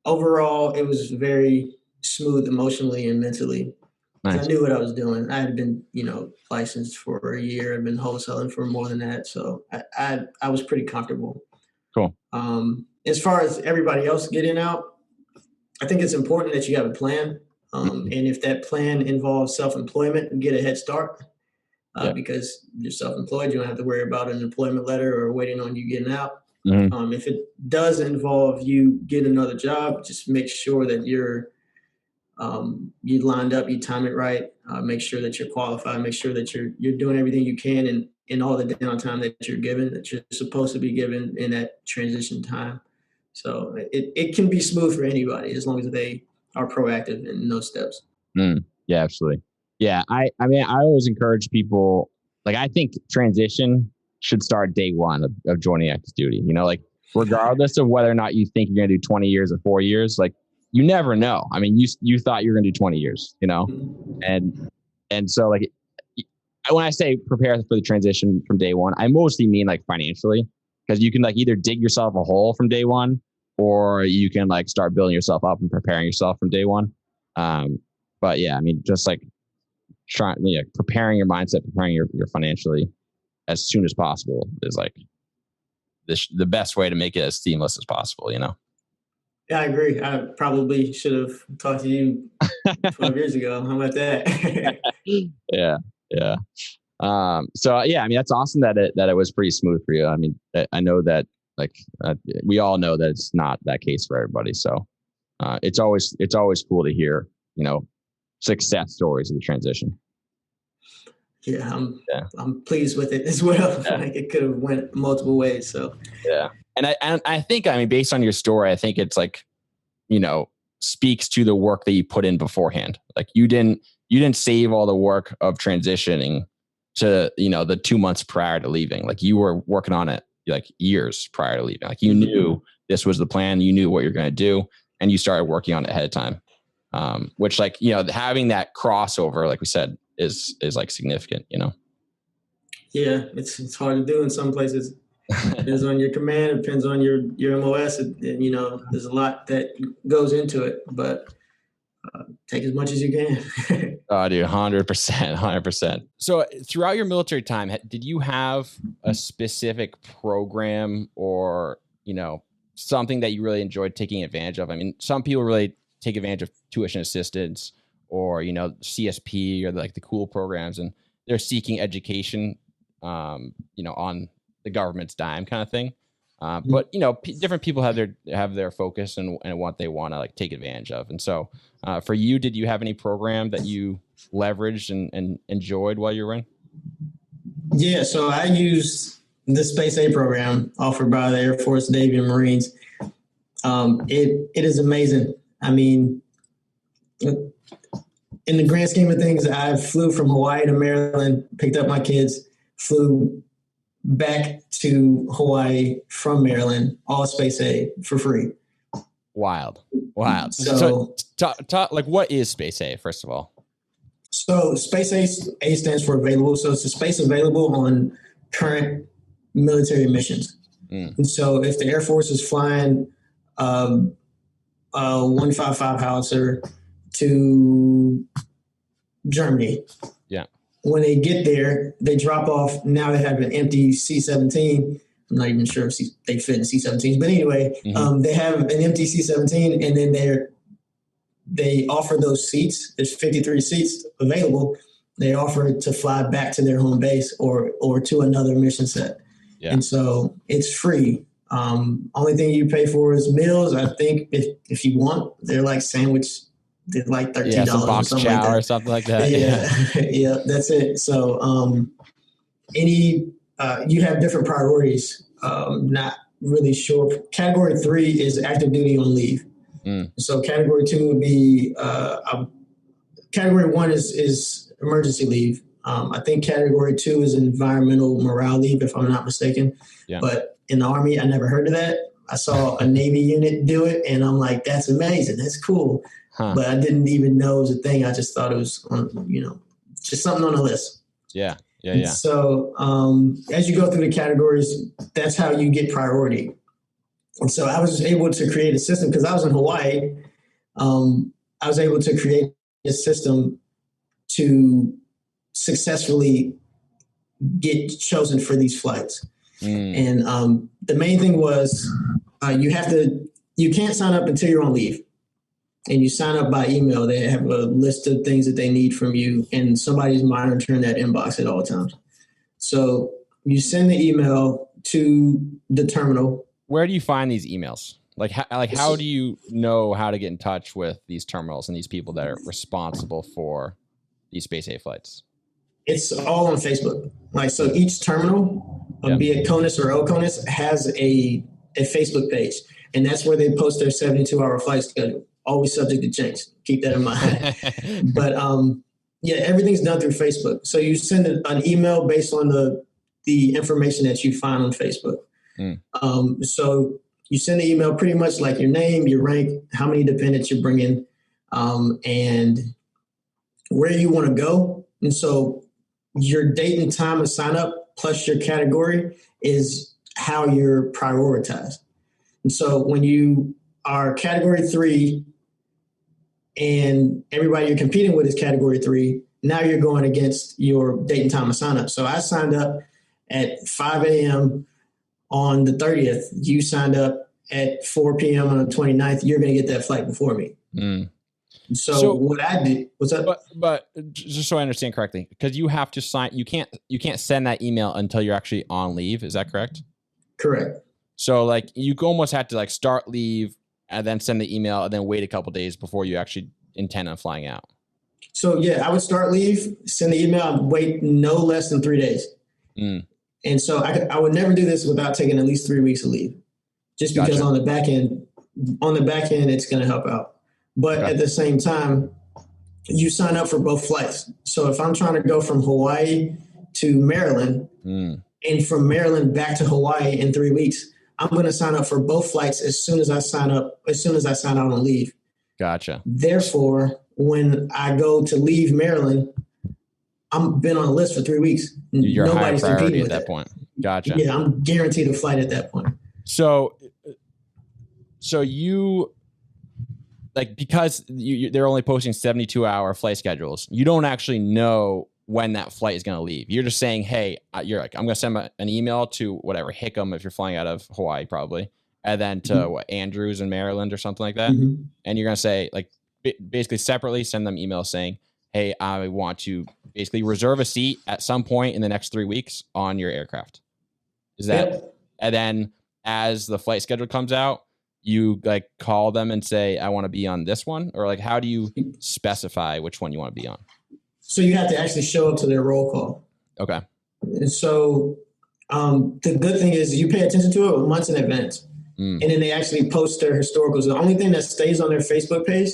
overall, it was very smooth emotionally and mentally because I Nice. knew what I was doing. I had been, licensed for a year. I've been wholesaling for more than that. So I was pretty comfortable. Cool. As far as everybody else getting out, I think it's important that you have a plan. And if that plan involves self-employment, get a head start because you're self-employed. You don't have to worry about an employment letter or waiting on you getting out. Mm-hmm. If it does involve you getting another job, just make sure that you lined up, you time it right, make sure that you're qualified, make sure that you're doing everything you can in all the downtime that you're given, that you're supposed to be given in that transition time. So it can be smooth for anybody as long as they are proactive in those steps. Yeah, absolutely. Yeah. I mean, I always encourage people, like, I think transition should start day one of joining active duty, like regardless of whether or not you think you're going to do 20 years or 4 years, like you never know. I mean, you thought you were going to do 20 years, and so like when I say prepare for the transition from day one, I mostly mean like financially, because you can like either dig yourself a hole from day one, or you can like start building yourself up and preparing yourself from day one. But yeah, I mean, just like preparing your mindset, preparing your financially as soon as possible is like the best way to make it as seamless as possible, Yeah, I agree. I probably should have talked to you 12 years ago. How about that? Yeah. Yeah. So yeah, I mean, that's awesome that it was pretty smooth for you. I mean, I know that we all know that it's not that case for everybody. So, it's always cool to hear, success stories of the transition. Yeah, I'm pleased with it as well. Yeah. Like it could have went multiple ways. So yeah, and I think, I mean, based on your story, I think it's like, speaks to the work that you put in beforehand. Like you didn't save all the work of transitioning to the 2 months prior to leaving. Like you were working on it like years prior to leaving. Like you knew this was the plan. You knew what you're going to do, and you started working on it ahead of time. Which like having that crossover, like we said, is like significant. Yeah, it's hard to do in some places. It depends on your command. It depends on your MOS. And there's a lot that goes into it, but take as much as you can. Oh, dude, 100%. So throughout your military time, did you have a specific program or, something that you really enjoyed taking advantage of? I mean, some people really take advantage of tuition assistance or, CSP or like the cool programs, and they're seeking education, on the government's dime kind of thing. But different people have their focus and what they want to like take advantage of. And so, for you, did you have any program that you leveraged and enjoyed while you were in? Yeah, so I used the Space A program offered by the Air Force, Navy, and Marines. It is amazing. I mean, in the grand scheme of things, I flew from Hawaii to Maryland, picked up my kids, flew back to Hawaii from Maryland, all Space A for free. Wild. So like, what is Space A, first of all? So Space A stands for available. So it's a space available on current military missions. And so if the Air Force is flying a 155 howitzer to Germany, when they get there, they drop off. Now they have an empty C-17. I'm not even sure if they fit in C-17s, but anyway, they have an empty C-17, and then they offer those seats. There's 53 seats available. They offer to fly back to their home base or to another mission set. Yeah. And so it's free. Only thing you pay for is meals. I think if you want, they're like sandwich. They're like $13 some box or something chow like that. Or something like that. Yeah, that's it. So you have different priorities. Not really sure. Category 3 is active duty on leave. So category 2 would be category 1 is emergency leave. I think category 2 is environmental morale leave, if I'm not mistaken. Yeah. But in the Army, I never heard of that. I saw a Navy unit do it, and I'm like, that's amazing. That's cool. Huh. But I didn't even know it was a thing. I just thought it was, just something on the list. Yeah. So as you go through the categories, that's how you get priority. And so I was able to create a system because I was in Hawaii. I was able to create a system to successfully get chosen for these flights. And the main thing was you can't sign up until you're on leave. And you sign up by email. They have a list of things that they need from you, and somebody's monitoring that inbox at all times. So you send the email to the terminal. Where do you find these emails? How do you know how to get in touch with these terminals and these people that are responsible for these Space A flights? It's all on Facebook. So each terminal, be it CONUS or OCONUS, has a Facebook page, and that's where they post their 72-hour flight schedule. Always subject to change. Keep that in mind. But everything's done through Facebook. So you send an email based on the information that you find on Facebook. So you send the email pretty much like your name, your rank, how many dependents you're bringing, and where you want to go. And so your date and time of sign up plus your category is how you're prioritized. And so when you are category 3 and everybody you're competing with is category 3, now you're going against your date and time of sign up. So I signed up at 5 a.m. on the 30th. You signed up at 4 p.m. on the 29th. You're going to get that flight before me. So what I did was but just so I understand correctly, because you have to sign, you can't send that email until you're actually on leave. Is that correct? Correct. So you almost have to start leave and then send the email and then wait a couple days before you actually intend on flying out. So I would start leave, send the email, and wait no less than 3 days. And so I would never do this without taking at least 3 weeks of leave, just because on the back end, it's going to help out. But at the same time, you sign up for both flights. So if I'm trying to go from Hawaii to Maryland and from Maryland back to Hawaii in 3 weeks, I'm going to sign up for both flights as soon as I sign out on leave. Gotcha. Therefore, when I go to leave Maryland, I'm been on the list for 3 weeks. You're high priority at that point. Gotcha. Yeah, I'm guaranteed a flight at that point. So you because they're only posting 72-hour flight schedules, you don't actually know when that flight is going to leave. You're just saying, hey, I'm going to send an email to whatever, Hickam, if you're flying out of Hawaii, probably, and then to Andrews in Maryland or something like that. And you're going to say, basically separately send them emails saying, hey, I want to basically reserve a seat at some point in the next 3 weeks on your aircraft. Is that, and then as the flight schedule comes out, you call them and say, I want to be on this one? Or how do you specify which one you want to be on? So you have to actually show up to their roll call. Okay. And so the good thing is you pay attention to it months in advance. And then they actually post their historicals. The only thing that stays on their Facebook page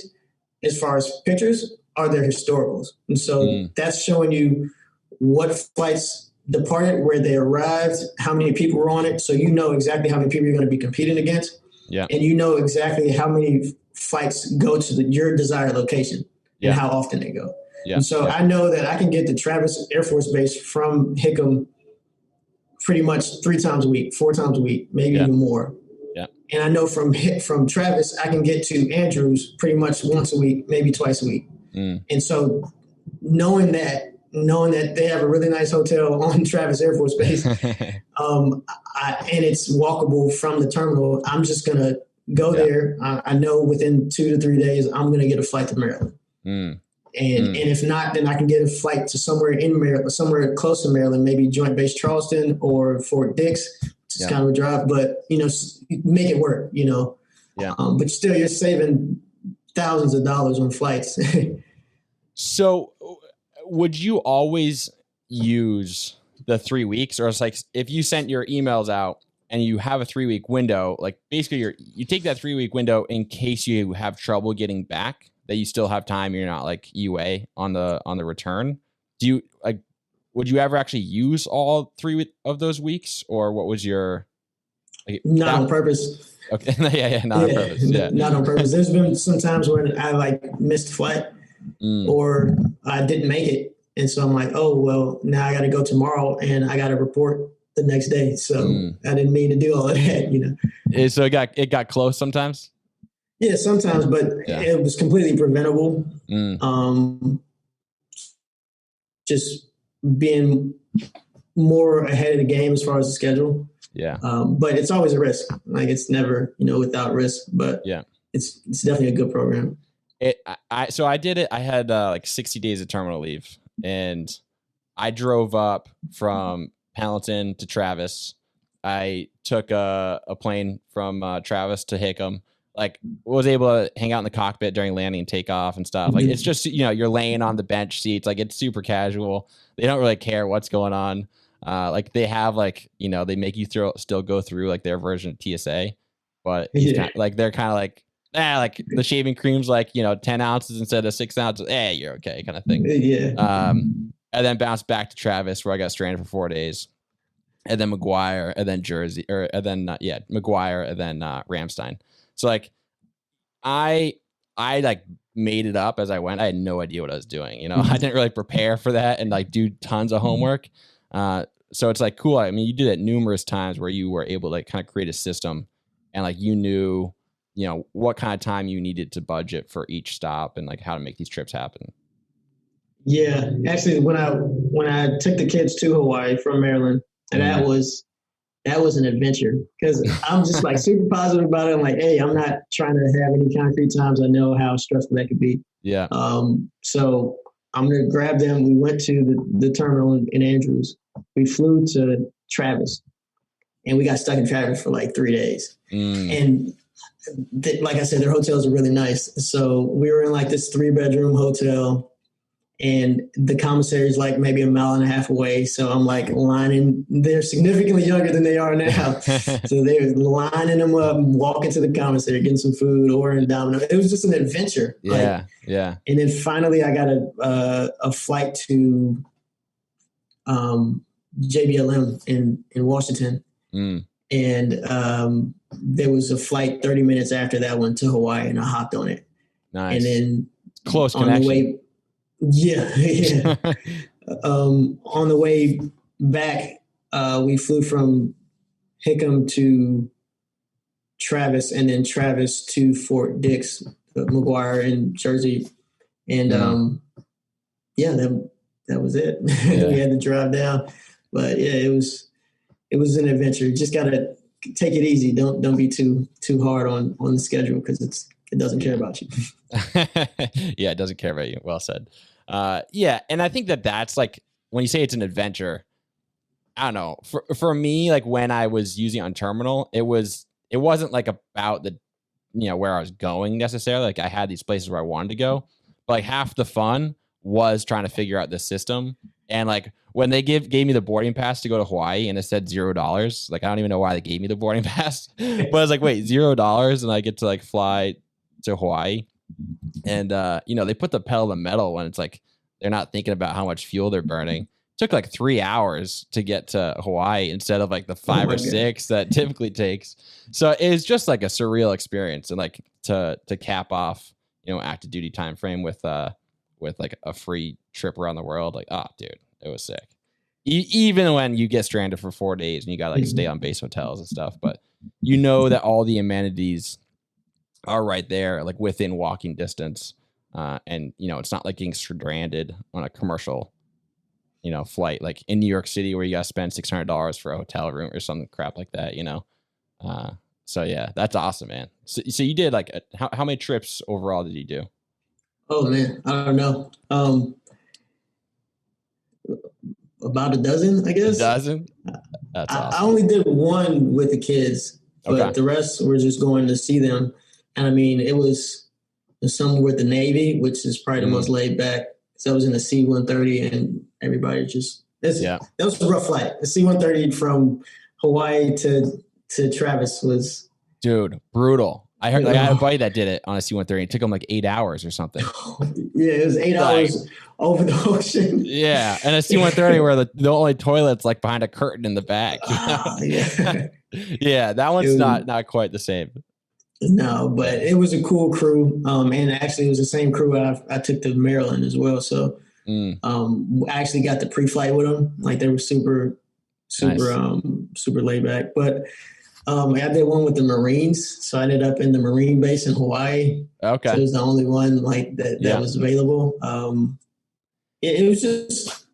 as far as pictures are their historicals. And so that's showing you what flights departed, where they arrived, how many people were on it. So you know exactly how many people you're going to be competing against. Yeah. And you know exactly how many flights go to your desired location and how often they go. Yeah. And so I know that I can get to Travis Air Force Base from Hickam pretty much 3 times a week, 4 times a week, maybe even more. Yeah. And I know from Travis, I can get to Andrews pretty much once a week, maybe twice a week. And so knowing that they have a really nice hotel on Travis Air Force Base, and it's walkable from the terminal, I'm just going to go there. I know within 2 to 3 days, I'm going to get a flight to Maryland. And if not, then I can get a flight to somewhere in Maryland, somewhere close to Maryland, maybe Joint Base Charleston or Fort Dix. It's kind of a drive, but, make it work, but still you're saving thousands of dollars on flights. So would you always use the 3 weeks, or it's if you sent your emails out and you have a 3 week window, basically you take that 3 week window in case you have trouble getting back? that you still have time, you're not like UA on the return. Do you like, would you ever actually use all 3 of those weeks, or what was your like, Not on purpose. Okay. Yeah, not on purpose. Yeah. Not on purpose. There's been some times when I like missed flight or I didn't make it. And so I'm like, oh, well, now I got to go tomorrow and I got to report the next day. So I didn't mean to do all of that, you know? So it got close sometimes. Yeah, sometimes, but it was completely preventable. Just being more ahead of the game as far as the schedule. Yeah. But it's always a risk. Like it's never, you know, without risk, but it's definitely a good program. So I did it. I had like 60 days of terminal leave, and I drove up from Pendleton to Travis. I took a plane from Travis to Hickam. Like was able to hang out in the cockpit during landing and takeoff and stuff. Like it's just, you know, you're laying on the bench seats. Like it's super casual. They don't really care what's going on. Like they have like, you know, they make you still go through like their version of TSA, but like they're kind of like, like the shaving cream's like, you know, 10 ounces instead of 6 ounces. You're okay, kind of thing. And then bounced back to Travis where I got stranded for 4 days, and then McGuire, and then McGuire, and then Ramstein. So like I like made it up as I went. I had no idea what I was doing. You know, I didn't really prepare for that and like do tons of homework. So it's like cool. I mean, you did it numerous times where you were able to like kind of create a system and like you knew, you know, what kind of time you needed to budget for each stop and like how to make these trips happen. Yeah, actually, when I took the kids to Hawaii from Maryland, that was an adventure because I'm just like super positive about it. I'm like, hey, I'm not trying to have any concrete times. I know how stressful that could be. Yeah. So I'm gonna grab them. We went to the terminal in Andrews. We flew to Travis, and we got stuck in Travis for like 3 days. And like I said, their hotels are really nice. So we were in like this 3-bedroom hotel. And the commissary is like maybe 1.5 miles away. So I'm like lining, they're significantly younger than they are now. So they're lining them up, walking to the commissary, getting some food, ordering domino. It was just an adventure. Yeah. And then finally I got a flight to JBLM in Washington. And there was a flight 30 minutes after that one to Hawaii, and I hopped on it. Nice. And then close connection. The way, yeah. On the way back, we flew from Hickam to Travis, and then Travis to Fort Dix, McGuire in Jersey. And that was it. We had to drive down. But yeah, it was an adventure. You just gotta take it easy. Don't be too hard on the schedule because it doesn't care about you. Yeah, it doesn't care about you. Well said. And I think that's like when you say it's an adventure, I don't know. For me, like when I was using it on terminal, it wasn't like about the, you know, where I was going necessarily. Like I had these places where I wanted to go, but like half the fun was trying to figure out the system. And like when they gave me the boarding pass to go to Hawaii and it said $0, like I don't even know why they gave me the boarding pass, but I was like, wait, $0 and I get to like fly to Hawaii. And you know, they put the pedal to the metal when it's like they're not thinking about how much fuel they're burning. It took like 3 hours to get to Hawaii instead of like the 5 or 6 that typically takes. So it's just like a surreal experience, and like to cap off, you know, active duty time frame with like a free trip around the world. Like, oh, dude, it was sick. Even when you get stranded for 4 days and you got to like stay on base hotels and stuff, but you know that all the amenities are right there, like within walking distance. And you know, it's not like getting stranded on a commercial, you know, flight, like in New York City where you got to spend $600 for a hotel room or some crap like that, you know? So yeah, that's awesome, man. So you did like, how many trips overall did you do? Oh man, I don't know. About a dozen, I guess. A dozen? That's awesome. I only did one with the kids, but the rest were just going to see them. And I mean, it was some with the Navy, which is probably the most laid back. So I was in the C-130 and everybody just, that was a rough flight. The C-130 from Hawaii to Travis was. Dude, brutal. I heard like, I had a buddy that did it on a C-130. It took him like 8 hours or something. Yeah, it was 8 hours over the ocean. Yeah, and a C-130 where the only toilet's like behind a curtain in the back. Yeah. Yeah, that one's not quite the same. No, but it was a cool crew. And actually, it was the same crew I took to Maryland as well. So I actually got the pre-flight with them. Like they were super laid back. But I did one with the Marines, so I ended up in the Marine base in Hawaii. Okay, so it was the only one like that was available. It was just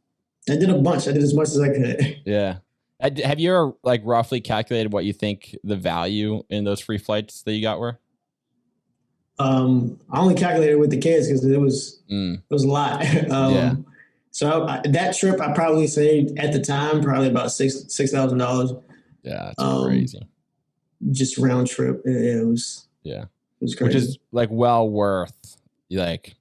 I did a bunch. I did as much as I could. Yeah. Have you ever like roughly calculated what you think the value in those free flights that you got were? I only calculated with the kids because it was a lot. So that trip I probably saved at the time probably about $6,000. Yeah, that's crazy. Just round trip. It was crazy. Which is like well worth like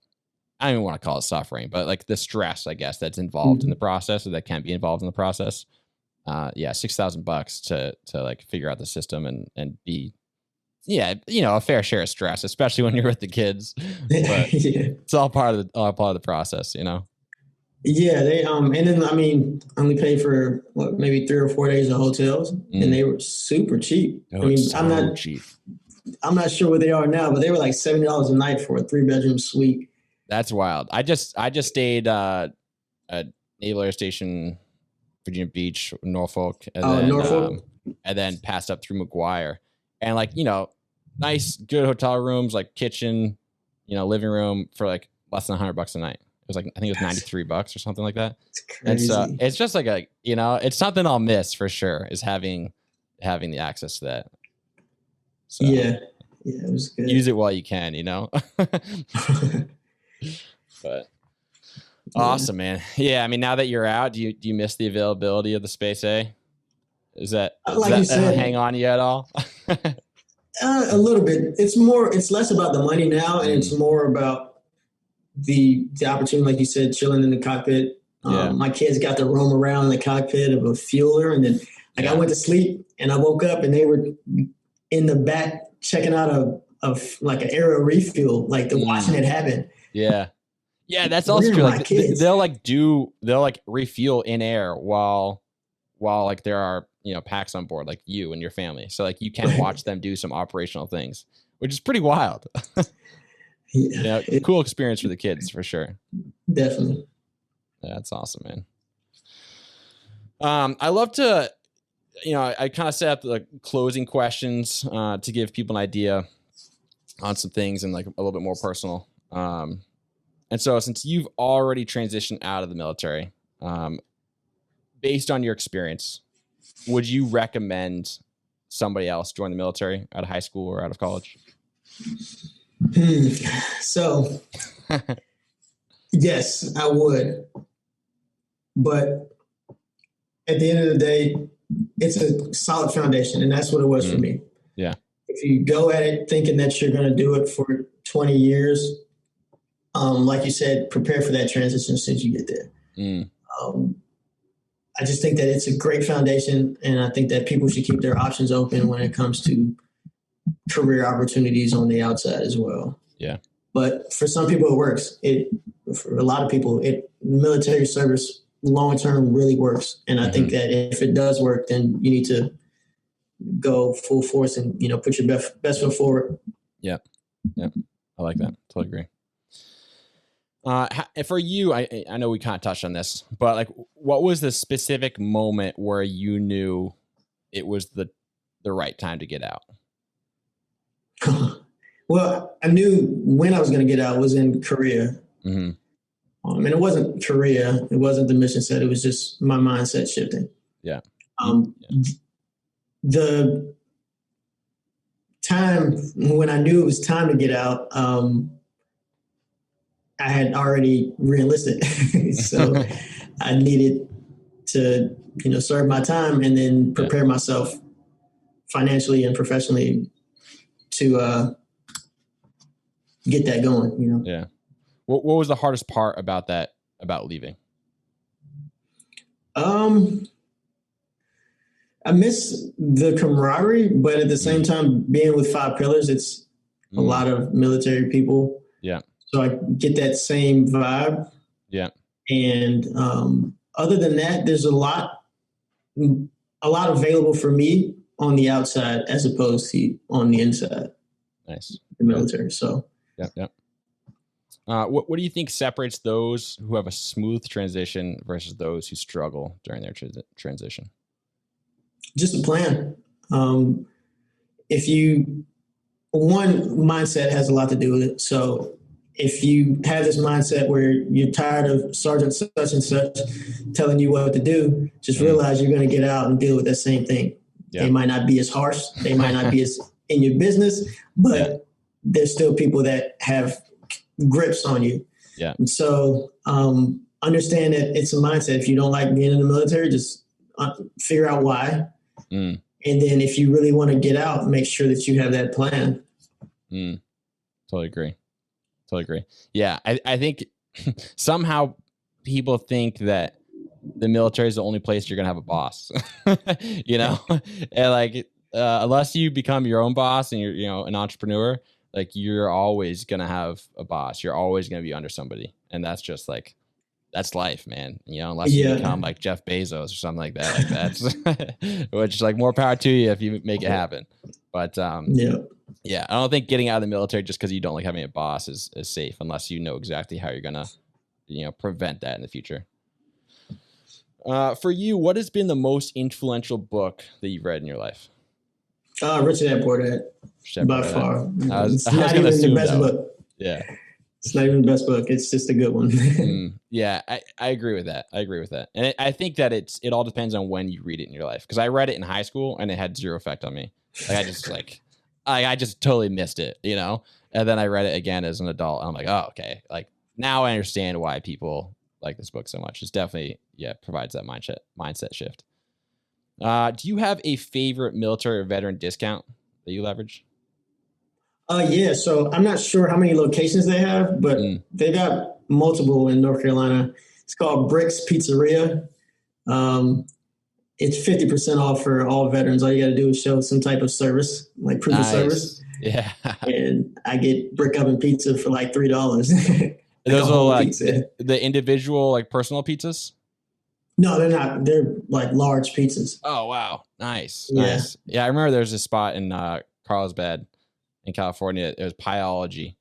I don't even want to call it suffering, but like the stress, I guess, that's involved in the process or that can be involved in the process. $6,000 to like figure out the system and be, a fair share of stress, especially when you're with the kids. But it's all part of the process, Yeah, they and then I only paid for maybe 3 or 4 days of hotels, and they were super cheap. I'm not cheap. I'm not sure what they are now, but they were like $70 a night for a 3-bedroom suite. That's wild. I just stayed at Naval Air Station, Virginia Beach, Norfolk, and then passed up through McGuire, and like nice, good hotel rooms, like kitchen, living room for like less than $100 a night. It was like I think it was $93 or something like that. It's crazy. And so it's just like it's something I'll miss for sure is having the access to that. So yeah, it was good. Use it while you can, But awesome, man. Yeah, now that you're out, do you miss the availability of the Space A? Does that hang on you at all? A little bit. It's less about the money now, and it's more about the opportunity, like you said, chilling in the cockpit. My kids got to roam around the cockpit of a fueler, and then I went to sleep, and I woke up, and they were in the back checking out like an aero refuel, like watching it happen. Yeah. Yeah, that's also true. Like they'll refuel in air while like there are packs on board, like you and your family. So like you can watch them do some operational things, which is pretty wild. Cool experience for the kids for sure. Definitely. Yeah, that's awesome, man. I love to, I kind of set up the closing questions to give people an idea on some things and like a little bit more personal. And so since you've already transitioned out of the military, based on your experience, would you recommend somebody else join the military out of high school or out of college? So, yes, I would. But at the end of the day, it's a solid foundation, and that's what it was for me. Yeah. If you go at it thinking that you're going to do it for 20 years, like you said, prepare for that transition as soon as you get there. I just think that it's a great foundation, and I think that people should keep their options open when it comes to career opportunities on the outside as well. Yeah. But for some people, it works. For a lot of people, military service long-term really works. And I think that if it does work, then you need to go full force and, put your best foot forward. Yeah. Yeah. I like that. Totally agree. For you, I know we kind of touched on this, but like, what was the specific moment where you knew it was the right time to get out? Well, I knew when I was going to get out was in Korea. And it wasn't Korea. It wasn't the mission set. It was just my mindset shifting. Yeah. The time when I knew it was time to get out, I had already re-enlisted. So I needed to, serve my time and then prepare myself financially and professionally to get that going, Yeah. What was the hardest part about leaving? I miss the camaraderie, but at the same time, being with 5 pillars, it's a lot of military people. Yeah. So I get that same vibe. Yeah. And other than that, there's a lot available for me on the outside as opposed to on the inside. Nice. The military. So. Yeah. What do you think separates those who have a smooth transition versus those who struggle during their transition? Just a plan. One mindset has a lot to do with it. So if you have this mindset where you're tired of Sergeant such and such telling you what to do, just realize you're going to get out and deal with that same thing. Yeah. They might not be as harsh. They might not be as in your business, but there's still people that have grips on you. Yeah. And so understand that it's a mindset. If you don't like being in the military, just figure out why. And then if you really want to get out, make sure that you have that plan. Totally agree. Yeah. I think somehow people think that the military is the only place you're going to have a boss, and like, unless you become your own boss and you're, an entrepreneur, like you're always going to have a boss. You're always going to be under somebody. And that's just like, that's life, man. Unless you become like Jeff Bezos or something like that. Like that's, which is like more power to you if you make it happen. But yeah, I don't think getting out of the military just because you don't like having a boss is safe unless you know exactly how you're going to, prevent that in the future. For you, what has been the most influential book that you've read in your life? Rich Dad Poor Dad, by far. It's not even the best book. Yeah. It's not even the best book. It's just a good one. Yeah, I agree with that. And I think that it all depends on when you read it in your life. Because I read it in high school and it had zero effect on me. Like I just totally missed it, And then I read it again as an adult. And I'm like, oh, okay. Like now I understand why people like this book so much. It's definitely provides that mindset shift. Do you have a favorite military or veteran discount that you leverage? Yeah. So I'm not sure how many locations they have, but they got multiple in North Carolina. It's called Bricks Pizzeria. It's 50% off for all veterans. All you got to do is show some type of service, like proof of service. Yeah. And I get brick oven pizza for like $3. Those are like the individual, like personal pizzas? No, they're not. They're like large pizzas. Oh, wow. Nice. Yeah, I remember there's a spot in Carlsbad in California. It was Pieology.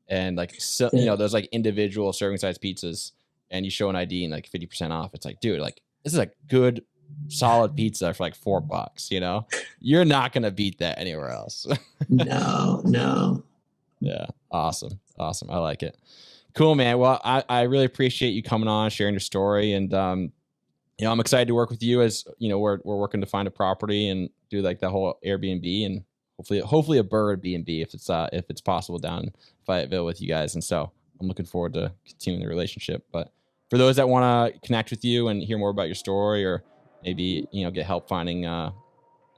And like, there's like individual serving size pizzas and you show an ID and like 50% off. It's like, dude, like this is a good solid pizza for like $4, You're not going to beat that anywhere else. No. Yeah. Awesome. I like it. Cool, man. Well, I really appreciate you coming on, sharing your story. And, I'm excited to work with you as, we're working to find a property and do like that whole Airbnb and hopefully a bird B&B if it's possible down in Fayetteville with you guys. And so I'm looking forward to continuing the relationship. But for those that want to connect with you and hear more about your story or maybe, get help finding a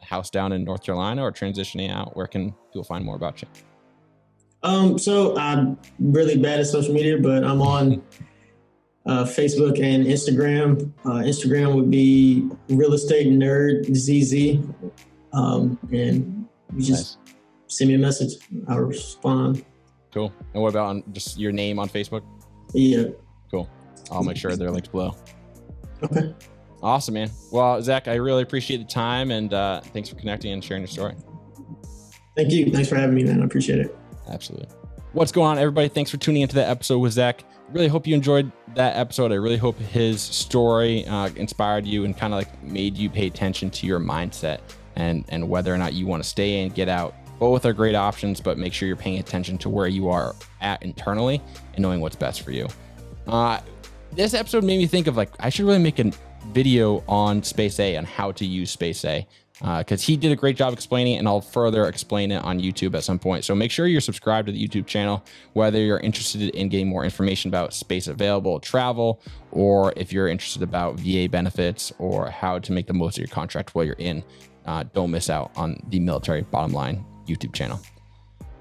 house down in North Carolina or transitioning out, where can people find more about you? So I'm really bad at social media, but I'm on Facebook and Instagram. Instagram would be Real Estate Nerd ZZ. And you just send me a message. I'll respond. Cool. And what about just your name on Facebook? Yeah. Cool. I'll make sure they're linked below. Okay. Awesome, man. Well, Zach, I really appreciate the time and thanks for connecting and sharing your story. Thank you. Thanks for having me, man. I appreciate it. Absolutely. What's going on, everybody? Thanks for tuning into that episode with Zach. Really hope you enjoyed that episode. I really hope his story inspired you and kind of like made you pay attention to your mindset and whether or not you want to stay in, get out. Both are great options, but make sure you're paying attention to where you are at internally and knowing what's best for you. This episode made me think of like, I should really make a video on Space A, on how to use Space A, because he did a great job explaining it, and I'll further explain it on YouTube at some point. So make sure you're subscribed to the YouTube channel, whether you're interested in getting more information about space available travel, or if you're interested about VA benefits or how to make the most of your contract while you're in. Don't miss out on the Military Bottom Line YouTube channel.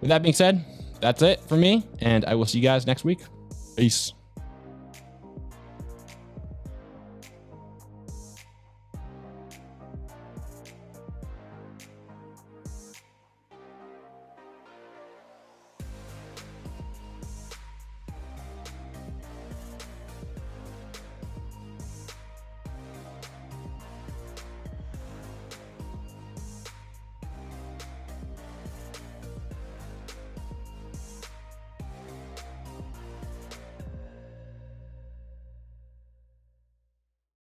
With that being said, that's it for me, and I will see you guys next week. Peace.